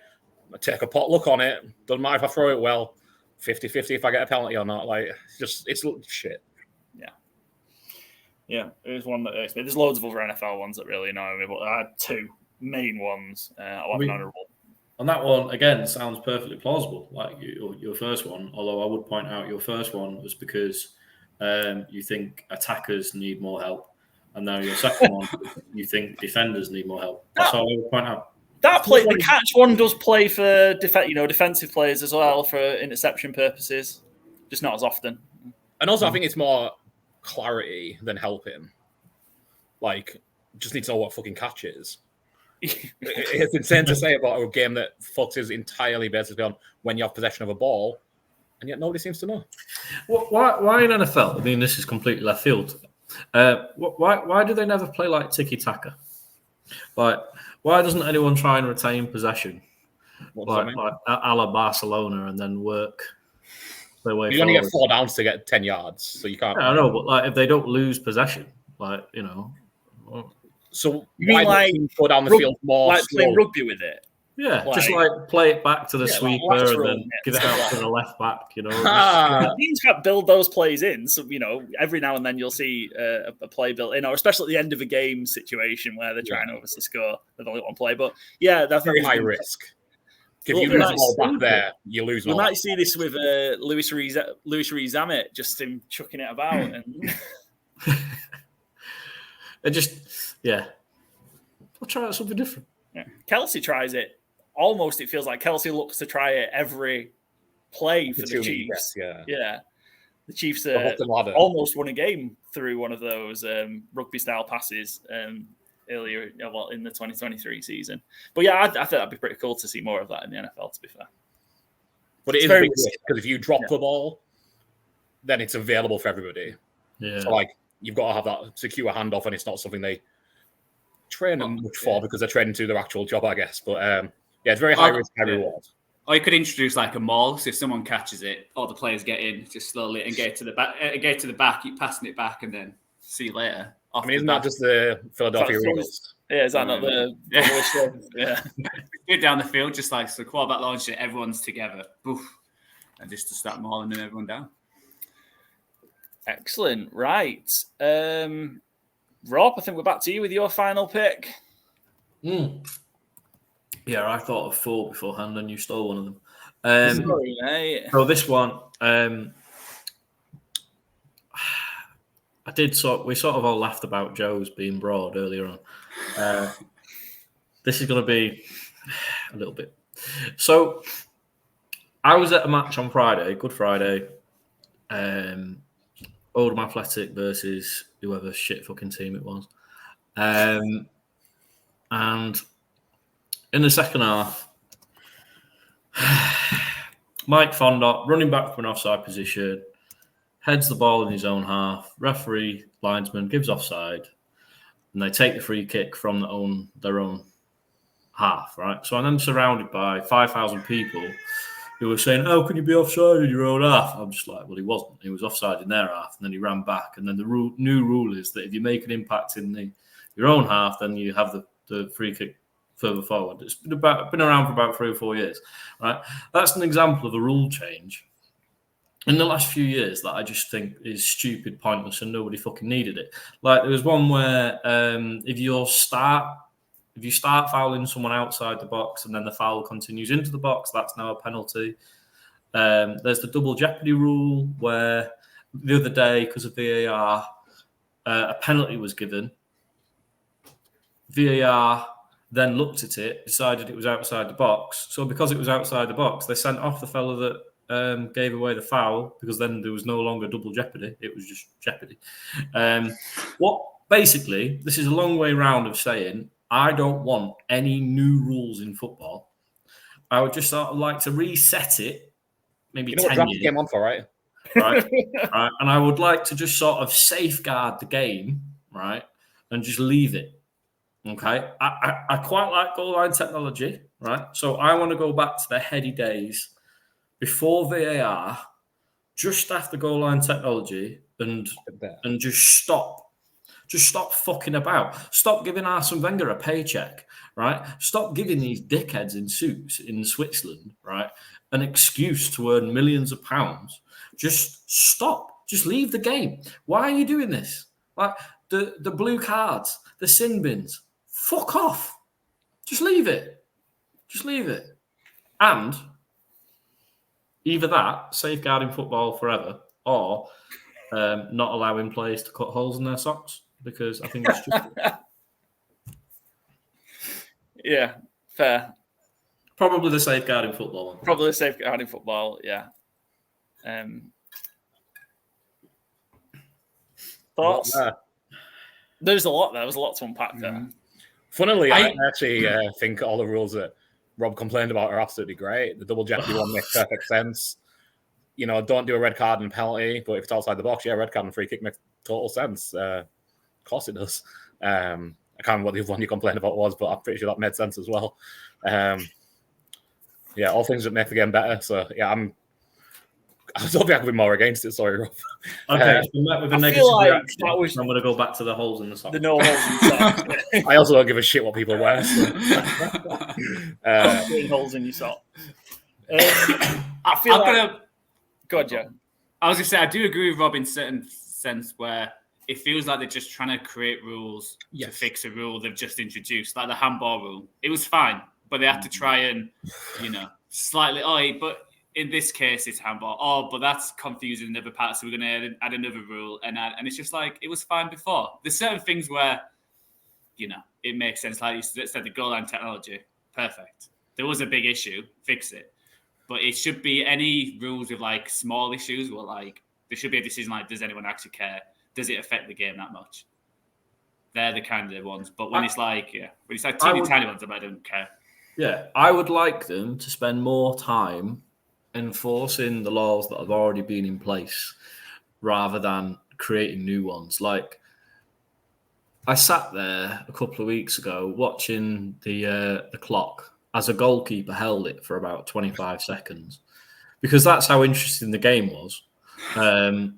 take a pot look on it. Doesn't matter if I throw it well. 50-50 if I get a penalty or not. Like, it's shit. Yeah. There's one that there's loads of other NFL ones that really annoy me, but I had two main ones. I'll have an honourable. And that one, again, sounds perfectly plausible. Like your first one, although I would point out your first one was because you think attackers need more help. And now your second one, you think defenders need more help. That's all I would point out. The catch one does play for defensive players as well for interception purposes, just not as often. And also, I think it's more clarity than helping. Like, just need to know what fucking catch is. It's insane to say about a game that focuses entirely basically on when you have possession of a ball, and yet nobody seems to know. Why in NFL? I mean, this is completely left field. Why do they never play like tiki-taka? Like, why doesn't anyone try and retain possession, like a la Barcelona, and then work You only get 4 downs to get 10 yards, so you can't. Yeah, I know, but like if they don't lose possession, like So you mean like go down the field more? Like playing rugby with it? Yeah, just like play it back to the sweeper and then give it out to the left back. Teams can't build those plays in, so every now and then you'll see a play built in, or especially at the end of a game situation where they're trying to obviously score with only one play. But yeah, that's very high risk. If you lose the ball back there, you lose. We might see this with Louis Rees-Zammit, just him chucking it about and it just I'll try out something different. Yeah. Kelsey tries it. Almost, it feels like Kelsey looks to try it every play for the Chiefs. Yeah. The Chiefs almost won a game through one of those rugby-style passes earlier, in the 2023 season. But yeah, I think that'd be pretty cool to see more of that in the NFL, to be fair. But it is very risky, because if you drop the ball, then it's available for everybody. Yeah. So, you've got to have that secure handoff, and it's not something they train much for because they're training to their actual job, I guess. But it's very high risk, high reward. Or you could introduce a maul, so if someone catches it, all the players get in just slowly and get to the back, keep passing it back, and then see you later. Isn't that just the Philadelphia Eagles? Yeah, is that not the Get down the field, just like the quarterback launches it, everyone's together, boof, and just to start mauling everyone down. Excellent. Right. Rob, I think we're back to you with your final pick. Yeah, I thought of 4 beforehand, and you stole one of them. Sorry, mate. So this one, we sort of all laughed about Joe's being broad earlier on. This is going to be a little bit. So I was at a match on Friday, Good Friday. Oldham Athletic versus whoever shit fucking team it was. And in the second half, Mike Fondop, running back from an offside position, heads the ball in his own half. Referee, linesman gives offside, and they take the free kick from their own half, right? So I'm then surrounded by 5,000 people who were saying, "How can you be offside in your own half?" I'm just like, well, he wasn't. He was offside in their half, and then he ran back. And then the new rule is that if you make an impact in your own half, then you have the free kick further forward. It's been around for about 3 or 4 years, right? That's an example of a rule change in the last few years that I just think is stupid, pointless, and nobody fucking needed it. Like there was one where if you start fouling someone outside the box and then the foul continues into the box, that's now a penalty. There's the double jeopardy rule where the other day, because of VAR, a penalty was given. VAR then looked at it, decided it was outside the box. So because it was outside the box, they sent off the fellow that gave away the foul, because then there was no longer double jeopardy. It was just jeopardy. Basically, this is a long way round of saying, I don't want any new rules in football. I would just sort of like to reset it, maybe 10 years. Came on for, right? Right. And I would like to just sort of safeguard the game, right, and just leave it. Okay. I quite like goal line technology, right? So I want to go back to the heady days before VAR, just after goal line technology, and just stop. Just stop fucking about. Stop giving Arsene Wenger a paycheck, right? Stop giving these dickheads in suits in Switzerland, right, an excuse to earn millions of pounds. Just stop. Just leave the game. Why are you doing this? Like the blue cards, the sin bins. Fuck off. Just leave it. Just leave it. And either that, safeguarding football forever, or not allowing players to cut holes in their socks. Because I think it's just yeah, fair. Probably the safeguarding football one. Probably the safeguarding football, yeah. Thoughts? There's a lot there. There's a lot to unpack there. Funnily, I actually think all the rules that Rob complained about are absolutely great. The double jeopardy one makes perfect sense. Don't do a red card and penalty, but if it's outside the box, red card and free kick makes total sense. Of course it does. I can't remember what the other one you complained about was, but I'm pretty sure that made sense as well. All things that make the game better. So, I don't think I could be more against it. Sorry, Rob. Okay, it's been met with a I negative feel like reaction. that was- I'm going to go back to the holes in the sock. The no holes in the sock. I also don't give a shit what people wear. So. Putting holes in your sock. I feel Go on, Joe. I was going to say, I do agree with Rob in certain sense where it feels like they're just trying to create rules to fix a rule they've just introduced, like the handball rule. It was fine, but they had to try and, slightly, but in this case, it's handball. Oh, but that's confusing another part, so we're going to add another rule. And it's just like, it was fine before. There's certain things where, it makes sense. Like you said, the goal line technology, perfect. There was a big issue, fix it. But it should be any rules with like small issues where like, there should be a decision like, does anyone actually care? Does it affect the game that much? They're the kind of ones. But when it's like tiny ones, I don't care. Yeah, I would like them to spend more time enforcing the laws that have already been in place rather than creating new ones. Like, I sat there a couple of weeks ago watching the clock as a goalkeeper held it for about 25 seconds because that's how interesting the game was.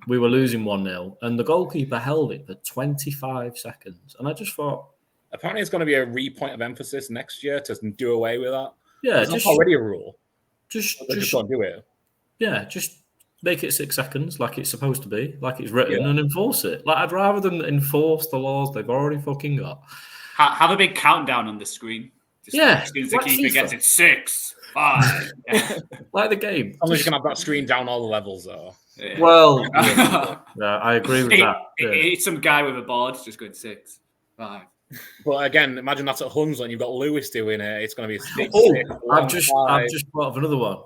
We were losing 1-0 and the goalkeeper held it for 25 seconds. And I just thought... Apparently it's going to be a re-point of emphasis next year to do away with that. Yeah, that's already a rule. Just don't do it. Yeah, just make it 6 seconds like it's supposed to be, like it's written, and enforce it. Like, I'd rather them enforce the laws they've already fucking got. Have a big countdown on the screen. As soon as the keeper gets it, 6, 5. Like the game. Unless you can have that screen down all the levels, though. Yeah. Well, I agree with that. It's some guy with a board just going 6, 5. But again, imagine that's at Hunslet and you've got Lewis doing it. It's going to be 6. I've just thought of another one.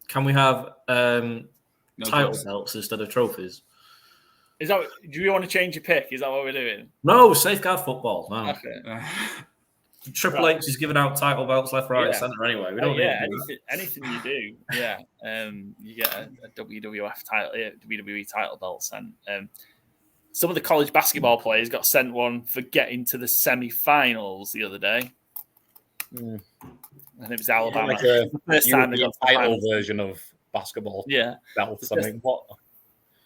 Can we have title belts instead of trophies? Is that? Do you want to change your pick? Is that what we're doing? No, safeguard football. No. Okay. Triple H is giving out title belts left, right, and centre anyway. We don't need anything you do, you get a WWF title, WWE title belt sent. Some of the college basketball players got sent one for getting to the semi-finals the other day. And it was Alabama. Like a first time they got the title version of basketball. Yeah. Belts. I mean, what?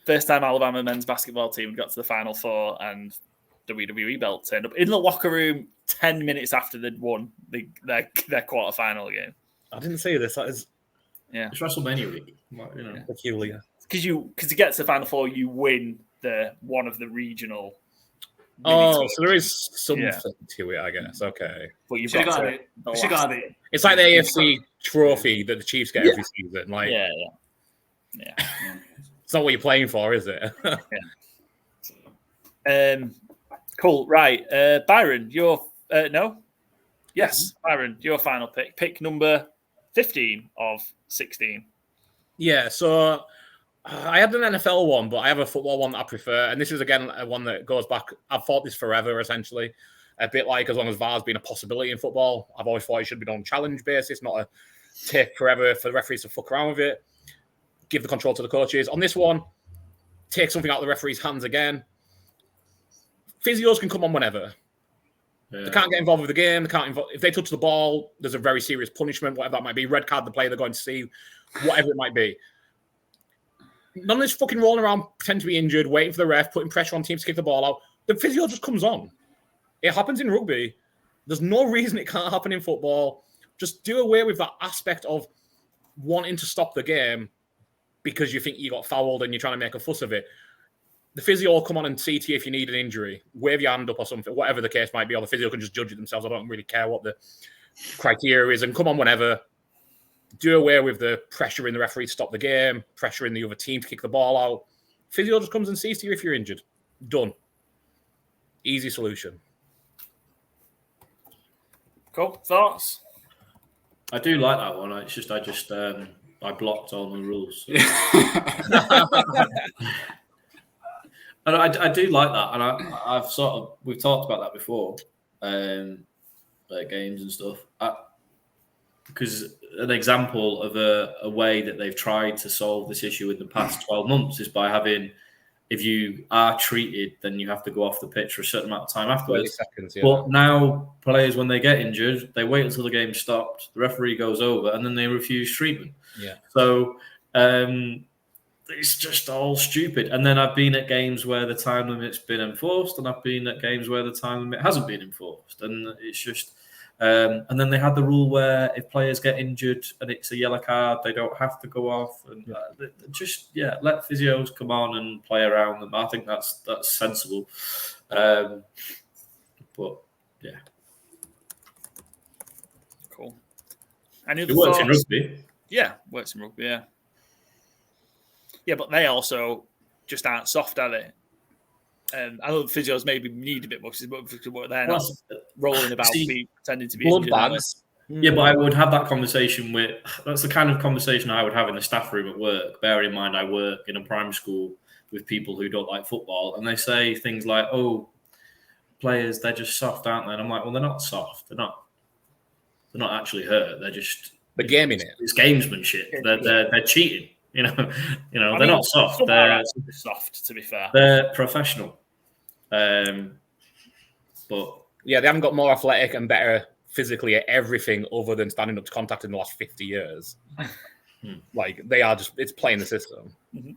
First time Alabama men's basketball team got to the Final Four and WWE belt turned up in the locker room 10 minutes after they'd won their quarterfinal game. I didn't say this. That is, it's WrestleMania week. Peculiar. Because to get to the Final Four, you win one of the regional. So there is something to it, I guess. Okay, but you've got it. It's like the AFC trophy that the Chiefs get every season. Like, yeah. It's not what you're playing for, is it? Cool. Right, Byron, your Byron, your final pick. Pick number 15 of 16. Yeah. So I had an NFL one, but I have a football one that I prefer, and this is again one that goes back. I've thought this forever, essentially. A bit like as long as VAR's been a possibility in football, I've always thought it should be done on challenge basis, not a take forever for the referees to fuck around with it. Give the control to the coaches. On this one, take something out of the referee's hands again. Physios can come on whenever. Yeah. They can't get involved with the game. If they touch the ball, there's a very serious punishment, whatever that might be. Red card the player they're going to see, whatever it might be. None of this fucking rolling around, pretend to be injured, waiting for the ref, putting pressure on teams to kick the ball out. The physio just comes on. It happens in rugby. There's no reason it can't happen in football. Just do away with that aspect of wanting to stop the game because you think you got fouled and you're trying to make a fuss of it. The physio will come on and see to you if you need an injury. Wave your hand up or something, whatever the case might be, or the physio can just judge it themselves. I don't really care what the criteria is, and come on whenever. Do away with the pressure in the referee to stop the game, pressure in the other team to kick the ball out. Physio just comes and sees to you if you're injured. Done. Easy solution. Cool. Thoughts? I do like that one. It's just I blocked all the rules. So. And I do like that, and we've talked about that before, like games and stuff. Because an example of a way that they've tried to solve this issue in the past 12 months is by having, if you are treated, then you have to go off the pitch for a certain amount of time afterwards. 30 seconds, yeah. But now players, when they get injured, they wait until the game's stopped, the referee goes over, and then they refuse treatment. Yeah. So It's just all stupid. And then I've been at games where the time limit's been enforced, and I've been at games where the time limit hasn't been enforced, and it's just. And then they had the rule where if players get injured and it's a yellow card, they don't have to go off. And let physios come on and play around them. I think that's sensible. But yeah, cool. It works in rugby. Yeah, works in rugby. Yeah, yeah, but they also just aren't soft, are they? I know the physios maybe need a bit more because they're not rolling about, pretending to be blood bags. Yeah, but I would have that conversation that's the kind of conversation I would have in the staff room at work. Bear in mind, I work in a primary school with people who don't like football, and they say things like, "Oh, players, they're just soft, aren't they?" And I'm like, "Well, they're not soft. They're not actually hurt. They're gaming it. It's gamesmanship. They're cheating. They're not soft. They're soft, to be fair. They're professional. But yeah, they haven't got more athletic and better physically at everything other than standing up to contact in the last 50 years. Like they are it's playing the system. Mm-hmm.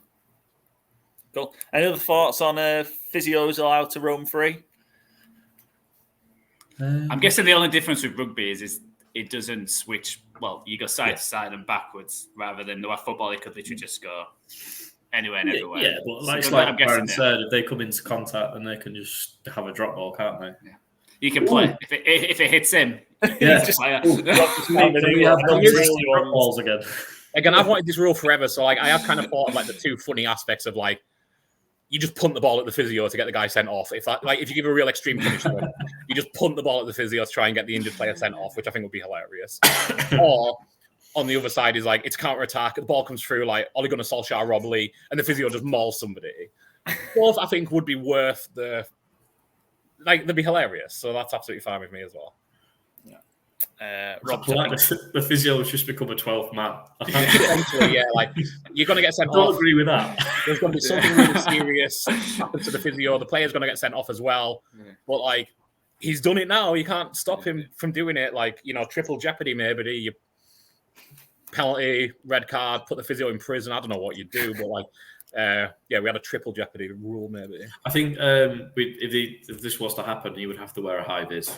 Cool. Any other thoughts on physios allowed to roam free? I'm guessing the only difference with rugby is it doesn't switch. Well, you go side to side and backwards rather than the football. It could literally just go anywhere and everywhere. Yeah, but like Baron said, if they come into contact, then they can just have a drop ball, can't they? Yeah. You can play if it hits him. Yeah, just play drop balls again. Again, I've wanted this rule forever, so I have kind of thought of like the two funny aspects of like you just punt the ball at the physio to get the guy sent off. If you give a real extreme punishment, you just punt the ball at the physio to try and get the injured player sent off, which I think would be hilarious. Or on the other side is like it's counter-attack, the ball comes through like Ole Gunnar Solskjaer, Rob Lee, and the physio just mauls somebody. Both I think would be worth they'd be hilarious. So that's absolutely fine with me as well. Rob, the physio has just become a 12th man. Essentially, yeah, like you're going to get sent off. I don't agree with that. There's going to be something really serious happen to the physio. The player's going to get sent off as well. But like, he's done it now. You can't stop him from doing it. Like, triple jeopardy maybe. You penalty, red card, put the physio in prison. I don't know what you do, but like, we had a triple jeopardy rule maybe. I think if this was to happen, he would have to wear a high vis.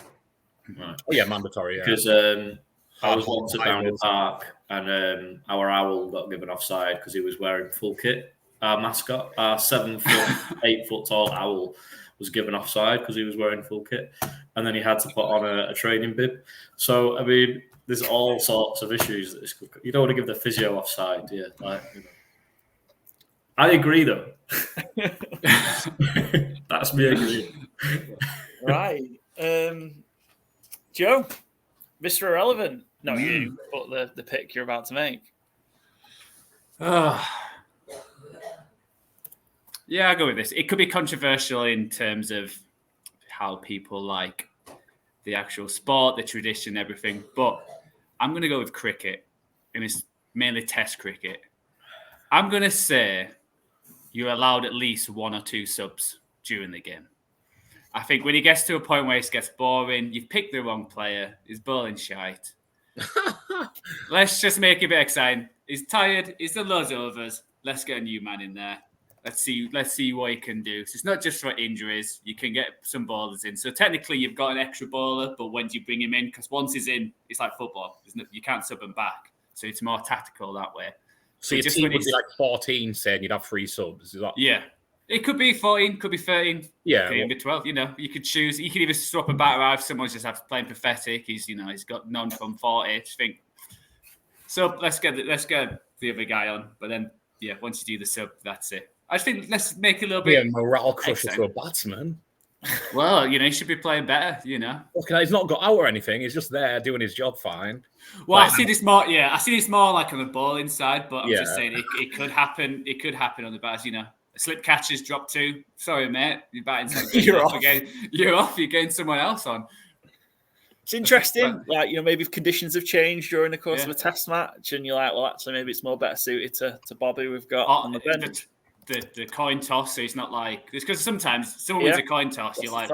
Right. Oh, yeah, mandatory. Because I was once at Downhill Park, and our owl got given offside because he was wearing full kit. Our mascot, our 7 foot, 8 foot tall owl, was given offside because he was wearing full kit, and then he had to put on a training bib. So I mean, there's all sorts of issues that you don't want to give the physio offside, yeah. I agree, though. That's me agreeing. Right. Joe, Mr. Irrelevant. Not you, but the pick you're about to make. Yeah, I'll go with this. It could be controversial in terms of how people like the actual sport, the tradition, everything. But I'm going to go with cricket, and it's mainly Test cricket. I'm going to say you're allowed at least 1 or 2 subs during the game. I think when he gets to a point where it gets boring, you've picked the wrong player, he's bowling shite. Let's just make it a bit exciting. He's tired, he's done loads of overs. Let's get a new man in there. Let's see what he can do. So it's not just for injuries. You can get some bowlers in. So technically you've got an extra bowler, but when do you bring him in? Because once he's in, it's like football. You can't sub him back. So it's more tactical that way. So your team would be like 14, saying you'd have 3 subs. Is that... Yeah. It could be 14, could be 13. Yeah. Could be 12. You could choose. You could either swap a batter out if someone's just playing pathetic. He's got none from 40. Just think. So let's get the other guy on. But then, once you do the sub, that's it. I think let's make it a little bit. Yeah, morale crusher to a batsman. Well, he should be playing better, Okay, he's not got out or anything. He's just there doing his job fine. Well, I see this more like on the bowling side, but I'm just saying it could happen. It could happen on the bats, A slip catches drop 2. Sorry, mate. You're batting something. You're off again. You're off. You're getting someone else on. It's interesting. Maybe if conditions have changed during the course of a test match, and you're like, well, actually, maybe it's more better suited to Bobby we've got on the bench. The coin toss, so it's not like it's because sometimes someone wins a coin toss, you're like,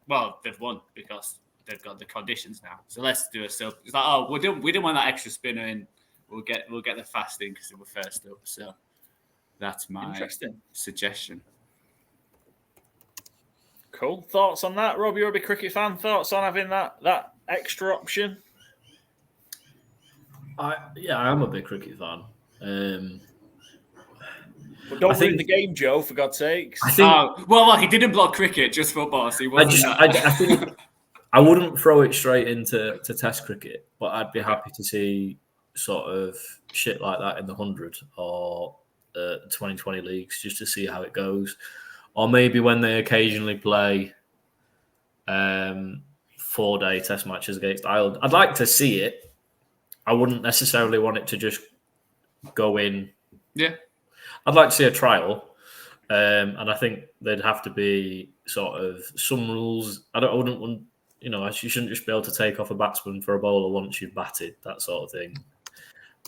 well, they've won because they've got the conditions now. So let's do a sub. It's like, we didn't want that extra spinner in. we'll get the fasting because we're first up. So that's my suggestion. Cool. Thoughts on that, Rob? You're a big cricket fan. Thoughts on having that extra option? I am a big cricket fan. But don't ruin the game, Joe, for God's sakes. I think, well, he didn't block cricket, just football. So he wasn't I think I wouldn't throw it straight into Test cricket, but I'd be happy to see sort of shit like that in the 100 or 2020 leagues just to see how it goes. Or maybe when they occasionally play 4-day Test matches against Ireland. I'd like to see it. I wouldn't necessarily want it to just go in. Yeah. I'd like to see a trial. And I think there'd have to be sort of some rules. I wouldn't want, you shouldn't just be able to take off a batsman for a bowler once you've batted, that sort of thing.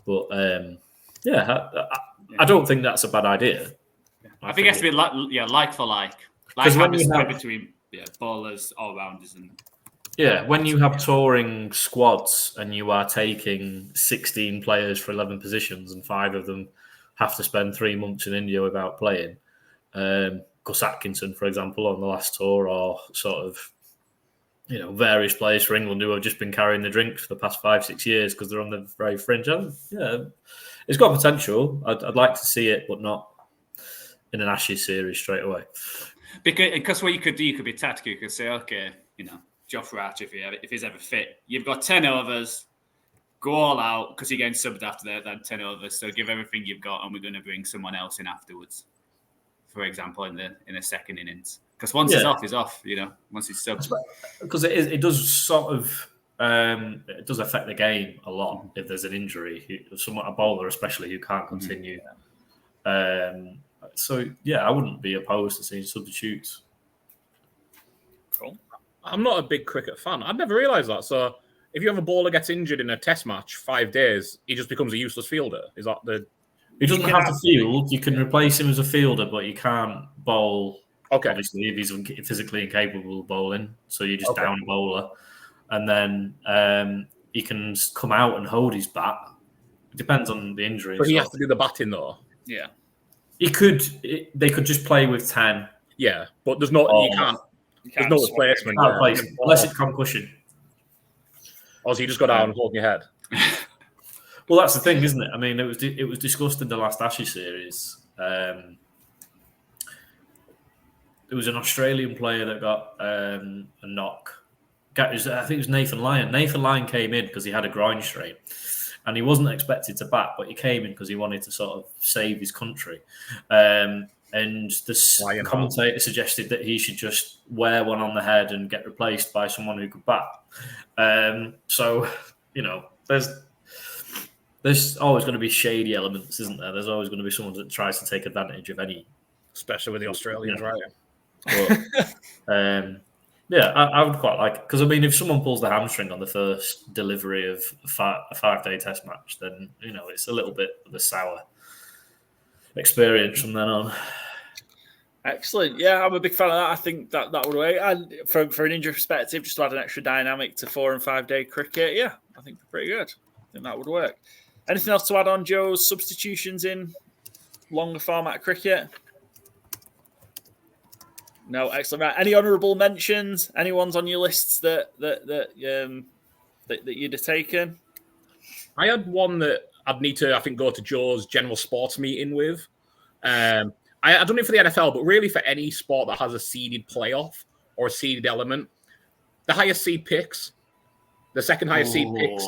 But I don't think that's a bad idea. I think it has to be like for like. Like when you have between bowlers, all-rounders and... Yeah, when you have touring squads and you are taking 16 players for 11 positions and 5 of them have to spend 3 months in India without playing. Gus Atkinson, for example, on the last tour, or sort of, various players for England who have just been carrying the drinks for the past 5-6 years because they're on the very fringe. It's got potential. I'd like to see it, but not in an Ashes series straight away. Because what you could do, you could be tactical. You could say, okay, Joffrey Archer, if he's ever fit, you've got 10 overs, go all out because you're getting subbed after that 10 overs. So give everything you've got, and we're going to bring someone else in afterwards. For example, in the second innings, because once it's off, once it's subbed. Because it does sort of it does affect the game a lot if there's an injury. A bowler, especially, who can't continue. So I wouldn't be opposed to seeing substitutes. Cool. I'm not a big cricket fan. I'd never realised that. So if you have a bowler gets injured in a Test match 5 days, he just becomes a useless fielder. Is that the? He doesn't have to field. You can replace him as a fielder, but you can't bowl. Okay. Obviously, if he's physically incapable of bowling, so you just down a bowler, and then he can come out and hold his bat. It depends on the injury. But he has to do the batting though. Yeah. He could. They could just play with 10. Yeah, but there's no. You can't. There's no replacement. Unless it's concussion. Or so you just got down and hold your head. Well, that's the thing, isn't it? I mean, it was discussed in the last Ashes series. There was an Australian player that got a knock. I think it was Nathan Lyon. Nathan Lyon came in because he had a groin strain. And he wasn't expected to bat, but he came in because he wanted to sort of save his country. And the commentator suggested that he should just wear one on the head and get replaced by someone who could bat. So, there's always going to be shady elements, isn't there? There's always going to be someone that tries to take advantage of any. Especially with the Australians, right? But, I would quite like it. Because, I mean, if someone pulls the hamstring on the first delivery of a 5-day Test match, then, it's a little bit of a sour experience from then on. Excellent. Yeah, I'm a big fan of that. I think that would work. And for an injury perspective, just to add an extra dynamic to 4 and 5-day cricket, I think they're pretty good. I think that would work. Anything else to add on Joe's substitutions in longer format cricket? No, excellent. Right. Any honourable mentions? Anyone's on your lists that you'd have taken? I had one that I'd need to, I think, go to Joe's general sports meeting with. I don't know for the NFL, but really for any sport that has a seeded playoff or a seeded element, the highest seed picks, the second highest seed picks.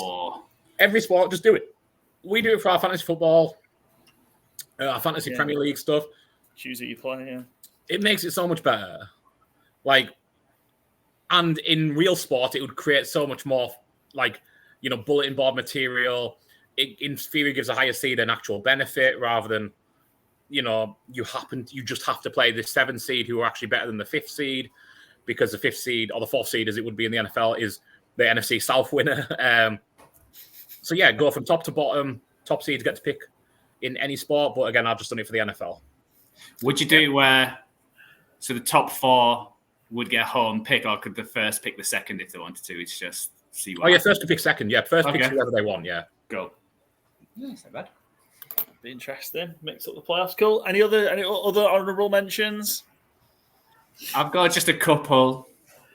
Every sport, just do it. We do it for our fantasy football, our fantasy Premier League stuff. Choose who you play, yeah. It makes it so much better. And in real sport, it would create so much more, bulletin board material. It, in theory, gives a higher seed an actual benefit rather than, you just have to play the 7th seed who are actually better than the 5th seed because the 5th seed, or the 4th seed as it would be in the NFL, is the NFC South winner. Go from top to bottom. Top seeds get to pick in any sport, but again, I've just done it for the NFL. Would you do it where, so the top 4 would get home pick, or could the first pick the second if they wanted to? It's just see what. First to pick second. Yeah, first pick whoever they want. Yeah, go. Yeah, it's not bad. Be interesting. Mix up the playoffs. Cool. Any other honourable mentions? I've got just a couple.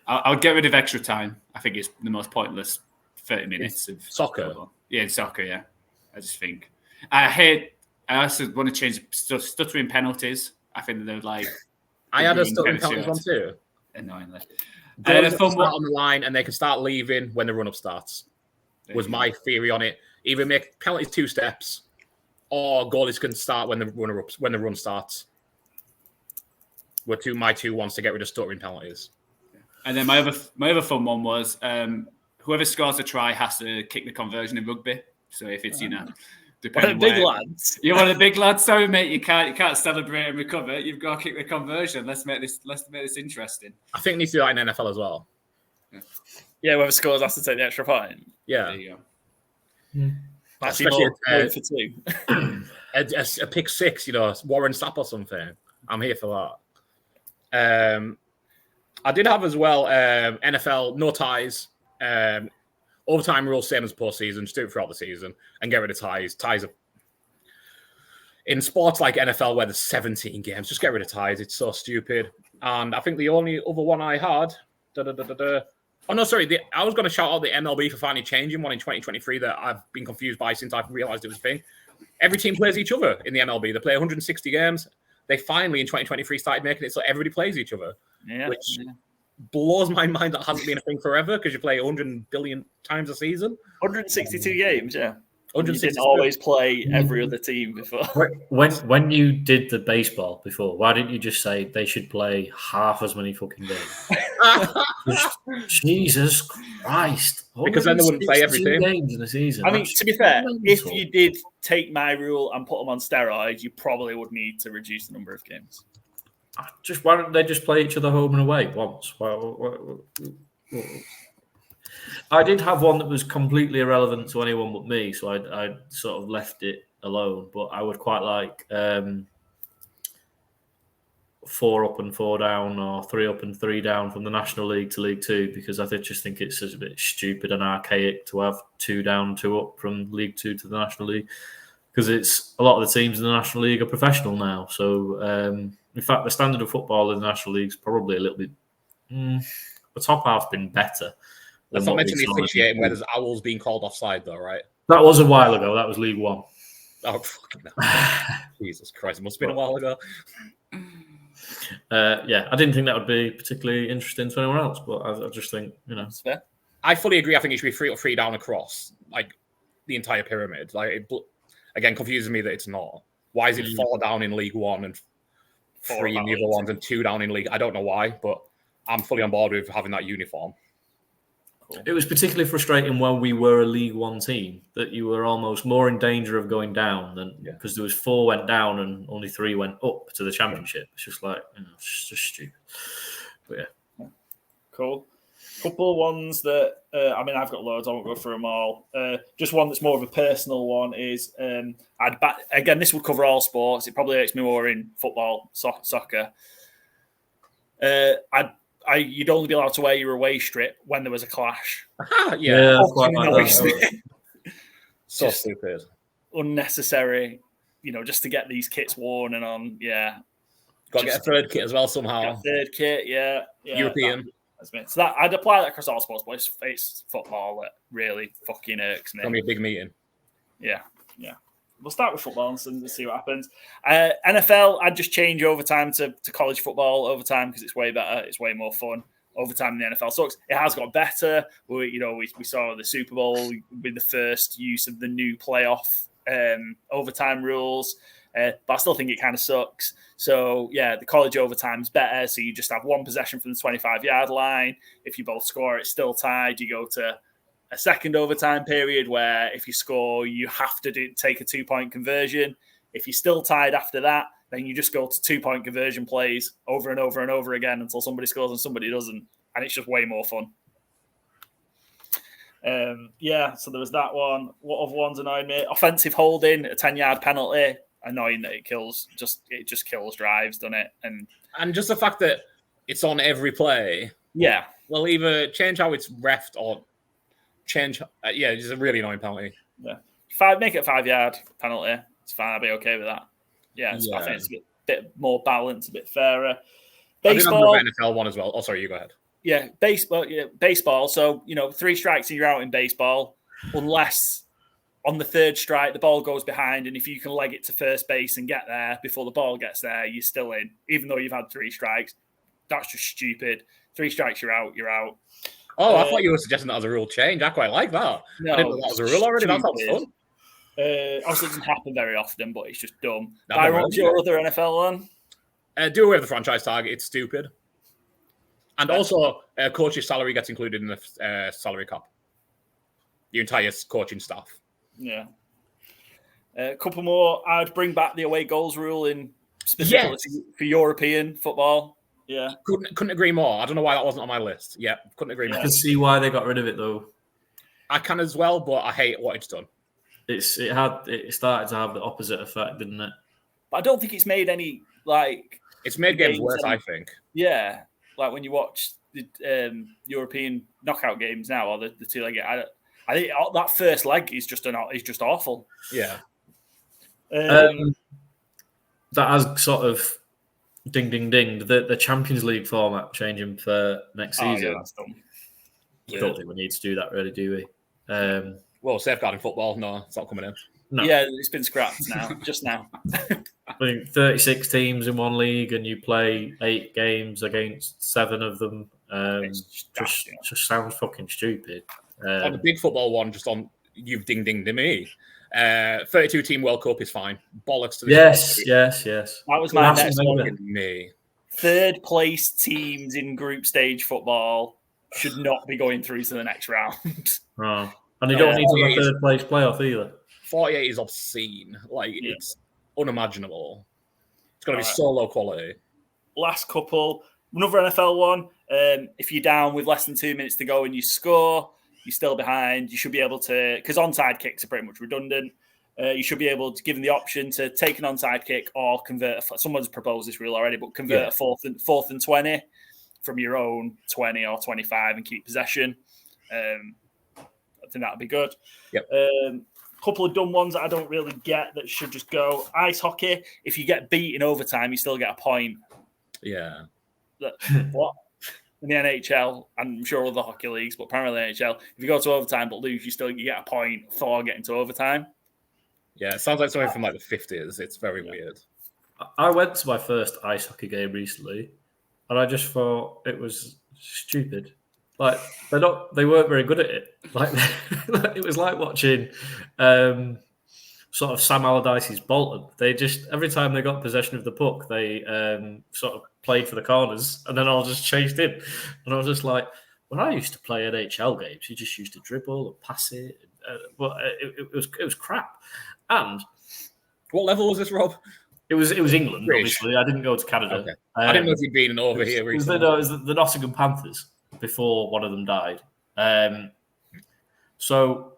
I'll get rid of extra time. I think it's the most pointless 30 minutes of soccer. Football. Yeah, in soccer, yeah. I just think. I also want to change stuttering penalties. I think they're like. I had a stuttering penalties one too. Annoyingly. Goalies can start on the line and they can start leaving when the run-up starts. Was my theory on it. Either make penalties 2 steps, or goalies can start when the run starts. Were my two ones to get rid of stuttering penalties. And then my other fun one was whoever scores a try has to kick the conversion in rugby. So if it's one of the big lads, you're one of the big lads. Sorry, mate, you can't celebrate and recover. You've got to kick the conversion. Let's make this interesting. I think it needs to do that in NFL as well. Yeah, whoever scores has to take the extra point. Yeah, there you go. Especially for 2. a pick 6, Warren Sapp or something. I'm here for that. I did have as well NFL no ties, overtime rules same as postseason. Just do it throughout the season and get rid of ties. Ties are in sports like NFL where there's 17 games. Just get rid of ties. It's so stupid. And I think the only other one I had. Oh no, sorry. I was going to shout out the MLB for finally changing one in 2023 that I've been confused by since I've realized it was a thing. Every team plays each other in the MLB. They play 160 games. They finally in 2023 started making it so everybody plays each other, which blows my mind. That hasn't been a thing forever because you play 100 billion times a season. 162 games, yeah. 160. You didn't always play every other team before. When you did the baseball before, why didn't you just say they should play half as many fucking games? Jesus Christ! Because then they wouldn't play every team. Games in a season. I mean, to be fair, if you did take my rule and put them on steroids, you probably would need to reduce the number of games. Just why don't they just play each other home and away once? I did have one that was completely irrelevant to anyone but me, so I sort of left it alone. But I would quite like 4 up and 4 down, or 3 up and 3 down from the National League to League 2, because I just think it's a bit stupid and archaic to have 2 down, 2 up from League 2 to the National League, because it's a lot of the teams in the National League are professional now. So, in fact, the standard of football in the National League is probably a little bit. The top half's been better. Let's not mention the officiating where there's owls being called offside, though, right? That was a while ago. That was League 1. Oh, fucking hell. Jesus Christ. It must have been a while ago. I didn't think that would be particularly interesting to anyone else, but I just think, It's fair. I fully agree. I think it should be 3 up, 3 down across, like, the entire pyramid. Like, it, again, confuses me that it's not. Why is it 4 down in League 1 and 3 in the other ones and 2 down in League? I don't know why, but I'm fully on board with having that uniform. Cool. It was particularly frustrating when we were a League 1 team that you were almost more in danger of going down than because there was 4 went down and only 3 went up to the Championship. It's just like it's just stupid. But yeah, cool. Couple of ones that I've got loads. I won't go through them all. Just one that's more of a personal one is again, this would cover all sports. It probably makes me more in football, soccer. You'd only be allowed to wear your away strip when there was a clash. Yeah, so stupid, unnecessary. Just to get these kits worn and on. Yeah, got to get a third kit as well somehow. Third kit, yeah. European. So that I'd apply that across all sports, but it's football that really fucking irks me. It's gonna be a big meeting. Yeah. We'll start with football and see what happens. NFL, I'd just change overtime to college football overtime because it's way better. It's way more fun. Overtime in the NFL sucks. It has got better. We saw the Super Bowl with the first use of the new playoff overtime rules. But I still think it kind of sucks. So, yeah, the college overtime's better. So you just have one possession from the 25-yard line. If you both score, it's still tied. You go to a second overtime period where if you score, you have to take a 2-point conversion. If you're still tied after that, then you just go to 2-point conversion plays over and over and over again until somebody scores and somebody doesn't. And it's just way more fun. So there was that one. What other ones annoyed me? Offensive holding, a 10-yard penalty. Annoying that it just kills drives, doesn't it? And just the fact that it's on every play. Yeah. Well, either change how it's reffed or change. It's a really annoying penalty. Yeah. Make it a 5-yard penalty. It's fine. I'll be okay with that. Yeah, I think it's a bit more balanced, a bit fairer. Baseball. I did NFL one as well. Oh, sorry, you go ahead. Yeah, baseball. Yeah, baseball. So 3 strikes and you're out in baseball, unless on the 3rd strike the ball goes behind, and if you can leg it to first base and get there before the ball gets there, you're still in, even though you've had 3 strikes. That's just stupid. 3 strikes, you're out. You're out. Oh, I thought you were suggesting that as a rule change. I quite like that. No, I didn't know that was a rule already. That sounds fun. Obviously, it doesn't happen very often, but it's just dumb. What's your other NFL one? Do away with the franchise tag. It's stupid. And also, coach's salary gets included in the salary cap. The entire coaching staff. Yeah. A couple more. I'd bring back the away goals rule in specifically for European football. Yeah. Couldn't agree more. I don't know why that wasn't on my list. Yeah, couldn't agree more. I can see why they got rid of it, though. I can as well, but I hate what it's done. It started to have the opposite effect, didn't it? But I don't think it's made any, It's made games worse, I think. Yeah. Like when you watch the European knockout games now, or the 2-legged, I think that first leg is just awful. Yeah. That has sort of ding. The Champions League format changing for next season. Yeah, that's dumb. I don't think we need to do that, really, do we? Well, safeguarding football, no, it's not coming in. No. Yeah, it's been scrapped now, just now. I think 36 teams in one league, and you play 8 games against 7 of them. Just sounds fucking stupid. On the big football one, just on you've dinged me. 32-team World Cup is fine. Bollocks to this. Yes. That was my next one. Me. 3rd place teams in group stage football should not be going through to the next round. Right. And they don't need to have a 3rd place playoff either. 48 is obscene. It's unimaginable. It's going to be so low quality. Last couple. Another NFL one. If you're down with less than 2 minutes to go and you score, you're still behind. You should be able to, because onside kicks are pretty much redundant. You should be able to give them the option to take an onside kick or convert. Someone's proposed this rule already, but convert a fourth and 20 from your own 20 or 25 and keep possession. I think that would be good. Yep. Couple of dumb ones that I don't really get that should just go. Ice hockey, if you get beat in overtime, you still get a point. Yeah. What? In the NHL, I'm sure other hockey leagues, but primarily NHL, if you go to overtime but lose, you get a point for getting to overtime. Yeah, it sounds like something from the 50s. It's very weird. I went to my first ice hockey game recently, and I just thought it was stupid. They weren't very good at it. It was like watching sort of Sam Allardyce's Bolton. They just, every time they got possession of the puck, they sort of played for the corners, and then all just chased in. And I was just like, when I used to play NHL games, you just used to dribble and pass it. But it was crap. And what level was this, Rob? It was England, obviously. I didn't go to Canada. Okay. I didn't know if you'd been over here recently. It was the Nottingham Panthers before one of them died. So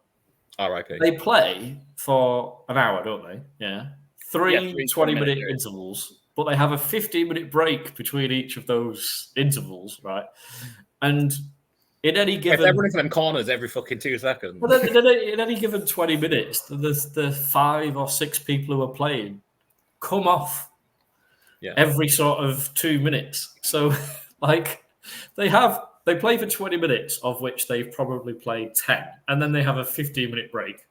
R.I.P. They play for an hour, don't they? Yeah. Three 20-minute intervals, but they have a 15-minute break between each of those intervals, right? And in any given... They're running for them corners every fucking 2 seconds. But in any given 20 minutes, the 5 or 6 people who are playing come off every sort of 2 minutes. So, they play for 20 minutes, of which they've probably played 10, and then they have a 15-minute break.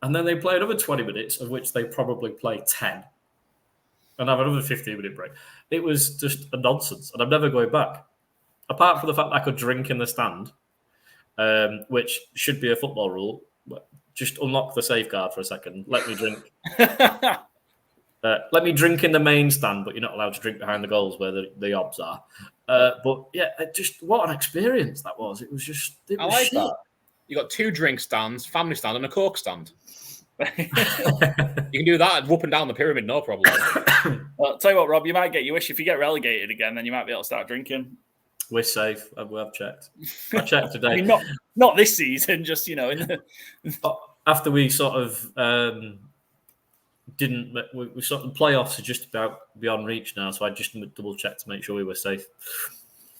And then they play another 20 minutes, of which they probably play 10, and have another 15-minute break. It was just a nonsense, and I'm never going back. Apart from the fact that I could drink in the stand, which should be a football rule. Just unlock the safeguard for a second. Let me drink. Let me drink in the main stand, but you're not allowed to drink behind the goals where the obs are. But yeah, just what an experience that was. It was just. I like that. You got 2 drink stands, family stand, and a Coke stand. You can do that up and down the pyramid, no problem. Well, I'll tell you what, Rob, you might get your wish. If you get relegated again, then you might be able to start drinking. We're safe. I've checked. I checked today. I mean, not this season, just in the... After we sort of we sort of playoffs are just about beyond reach now, so I just double checked to make sure we were safe.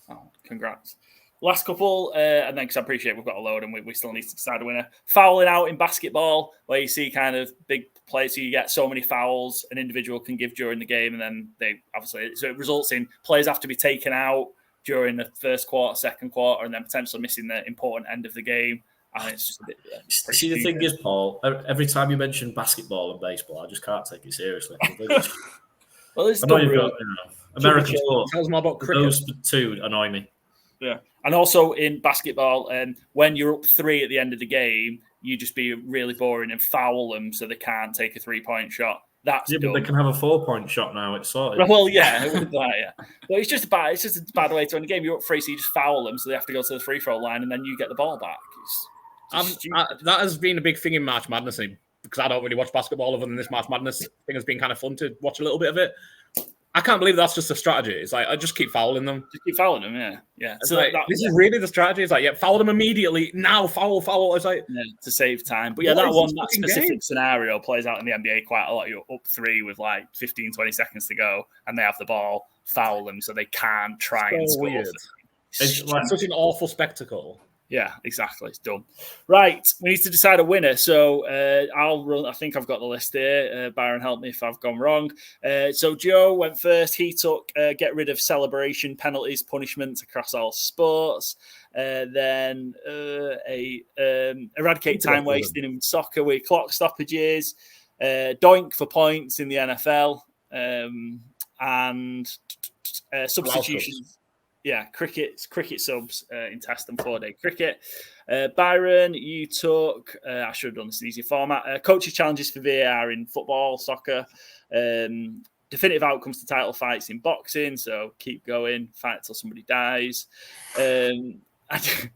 Oh, congrats. Last couple, and then because I appreciate we've got a load and we still need to decide a winner. Fouling out in basketball, where you see kind of big plays, so you get so many fouls an individual can give during the game, and then so it results in players have to be taken out during the first quarter, second quarter, and then potentially missing the important end of the game. And it's just a bit. See, the thing is, Paul, every time you mention basketball and baseball, I just can't take it seriously. Well, it's American sport. Tell us more about cricket. Those two annoy me. Yeah, and also in basketball, when you're up 3 at the end of the game, you just be really boring and foul them so they can't take a 3-point shot. That's but they can have a 4-point shot now. It's sorted. Well, yeah, but it's just a bad way to end the game. You're up 3, so you just foul them, so they have to go to the free throw line, and then you get the ball back. That has been a big thing in March Madness, because I don't really watch basketball other than this March Madness thing has been kind of fun to watch a little bit of it. I can't believe that's just a strategy. It's like, I just keep fouling them. Just keep fouling them, yeah. So this is really the strategy. It's like, foul them immediately. Now, foul. It's like... Yeah, to save time. But that specific scenario plays out in the NBA quite a lot. You're up 3 with like 15, 20 seconds to go, and they have the ball, foul them so they can't try and score. Weird. It's like such an awful spectacle. Yeah, exactly. It's done. Right, we need to decide a winner. So I'll run. I think I've got the list here. Byron, help me if I've gone wrong. So Joe went first. He took get rid of celebration penalties, punishments across all sports. Then eradicate time wasting in soccer with clock stoppages. Doink for points in the NFL. And substitutions. Yeah, cricket subs in Test and 4-day cricket. Byron, you took, I should have done this in easier format, coaches challenges for VAR in football, soccer, definitive outcomes to title fights in boxing, so keep going, fight until somebody dies. That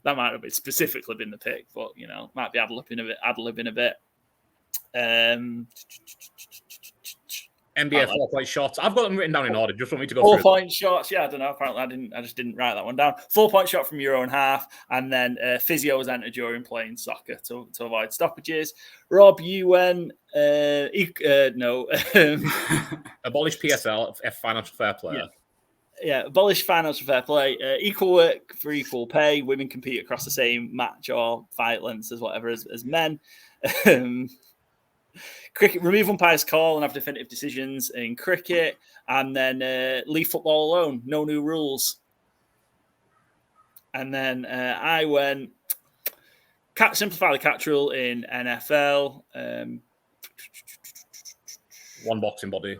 might have specifically been the pick, but, might be ad-libbing a bit. NBA 4-point shots. I've got them written down in order. Just want me to go 4-point shots. Yeah, I don't know. Apparently, I just didn't write that one down. 4-point shot from your own half, and then physio was entered during playing soccer to avoid stoppages. Rob, you went no. Abolish PSL, financial fair play. Yeah, abolish financial fair play. Equal work for equal pay. Women compete across the same match or fight lengths as men. Cricket, remove umpire's call and have definitive decisions in cricket, and then leave football alone, no new rules. And then I went simplify the catch rule in NFL. One boxing body.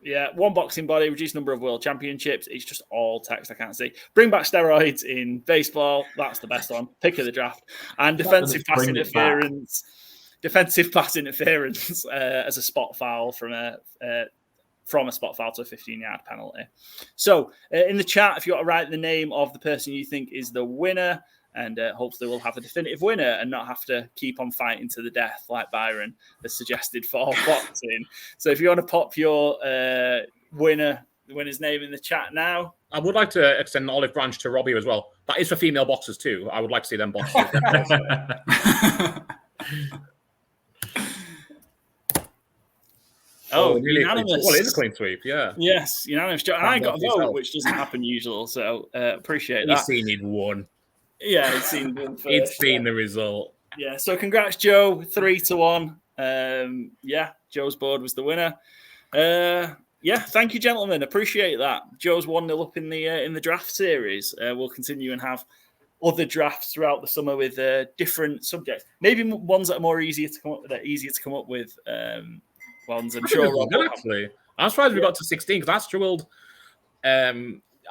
Yeah, one boxing body, reduce number of world championships. It's just all text, I can't see. Bring back steroids in baseball. That's the best one. Pick of the draft. And defensive pass interference. Defensive pass interference as a spot foul from a spot foul to a 15-yard penalty. So in the chat, if you want to write the name of the person you think is the winner, and hopefully we'll have a definitive winner and not have to keep on fighting to the death like Byron has suggested for boxing. So if you want to pop your winner's name in the chat now. I would like to extend an olive branch to Robbie as well. That is for female boxers too. I would like to see them box. Unanimous. Well, it is a clean sweep, yeah. Yes, unanimous. And I got a vote, which doesn't happen usually, so appreciate that. He's seen it won. Yeah, he'd seen one first. He'd seen the result. Yeah, so congrats, Joe. 3-1. Joe's board was the winner. Thank you, gentlemen. Appreciate that. Joe's 1-0 up in the draft series. We'll continue and have other drafts throughout the summer with different subjects. Maybe ones that are easier to come up with. Ones I'm sure. Actually, I'm surprised we got to 16 because I struggled. I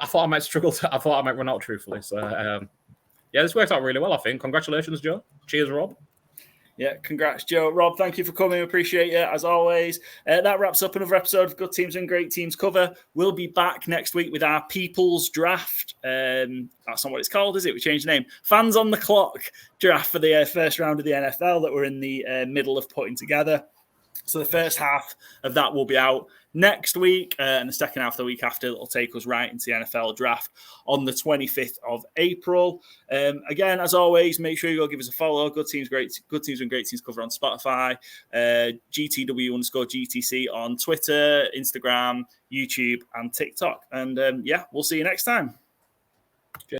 thought I might struggle. I thought I might run out truthfully. So this worked out really well. I think. Congratulations, Joe. Cheers, Rob. Yeah, congrats, Joe. Rob, thank you for coming. Appreciate it, as always. That wraps up another episode of Good Teams and Great Teams Cover. We'll be back next week with our People's Draft. That's not what it's called, is it? We changed the name. Fans on the Clock draft for the first round of the NFL that we're in the middle of putting together. So the first half of that will be out next week, and the second half of the week after will take us right into the NFL draft on the 25th of April. Again, as always, make sure you go give us a follow. Good Teams and Great Teams Cover on Spotify, GTW_GTC on Twitter, Instagram, YouTube, and TikTok. And we'll see you next time.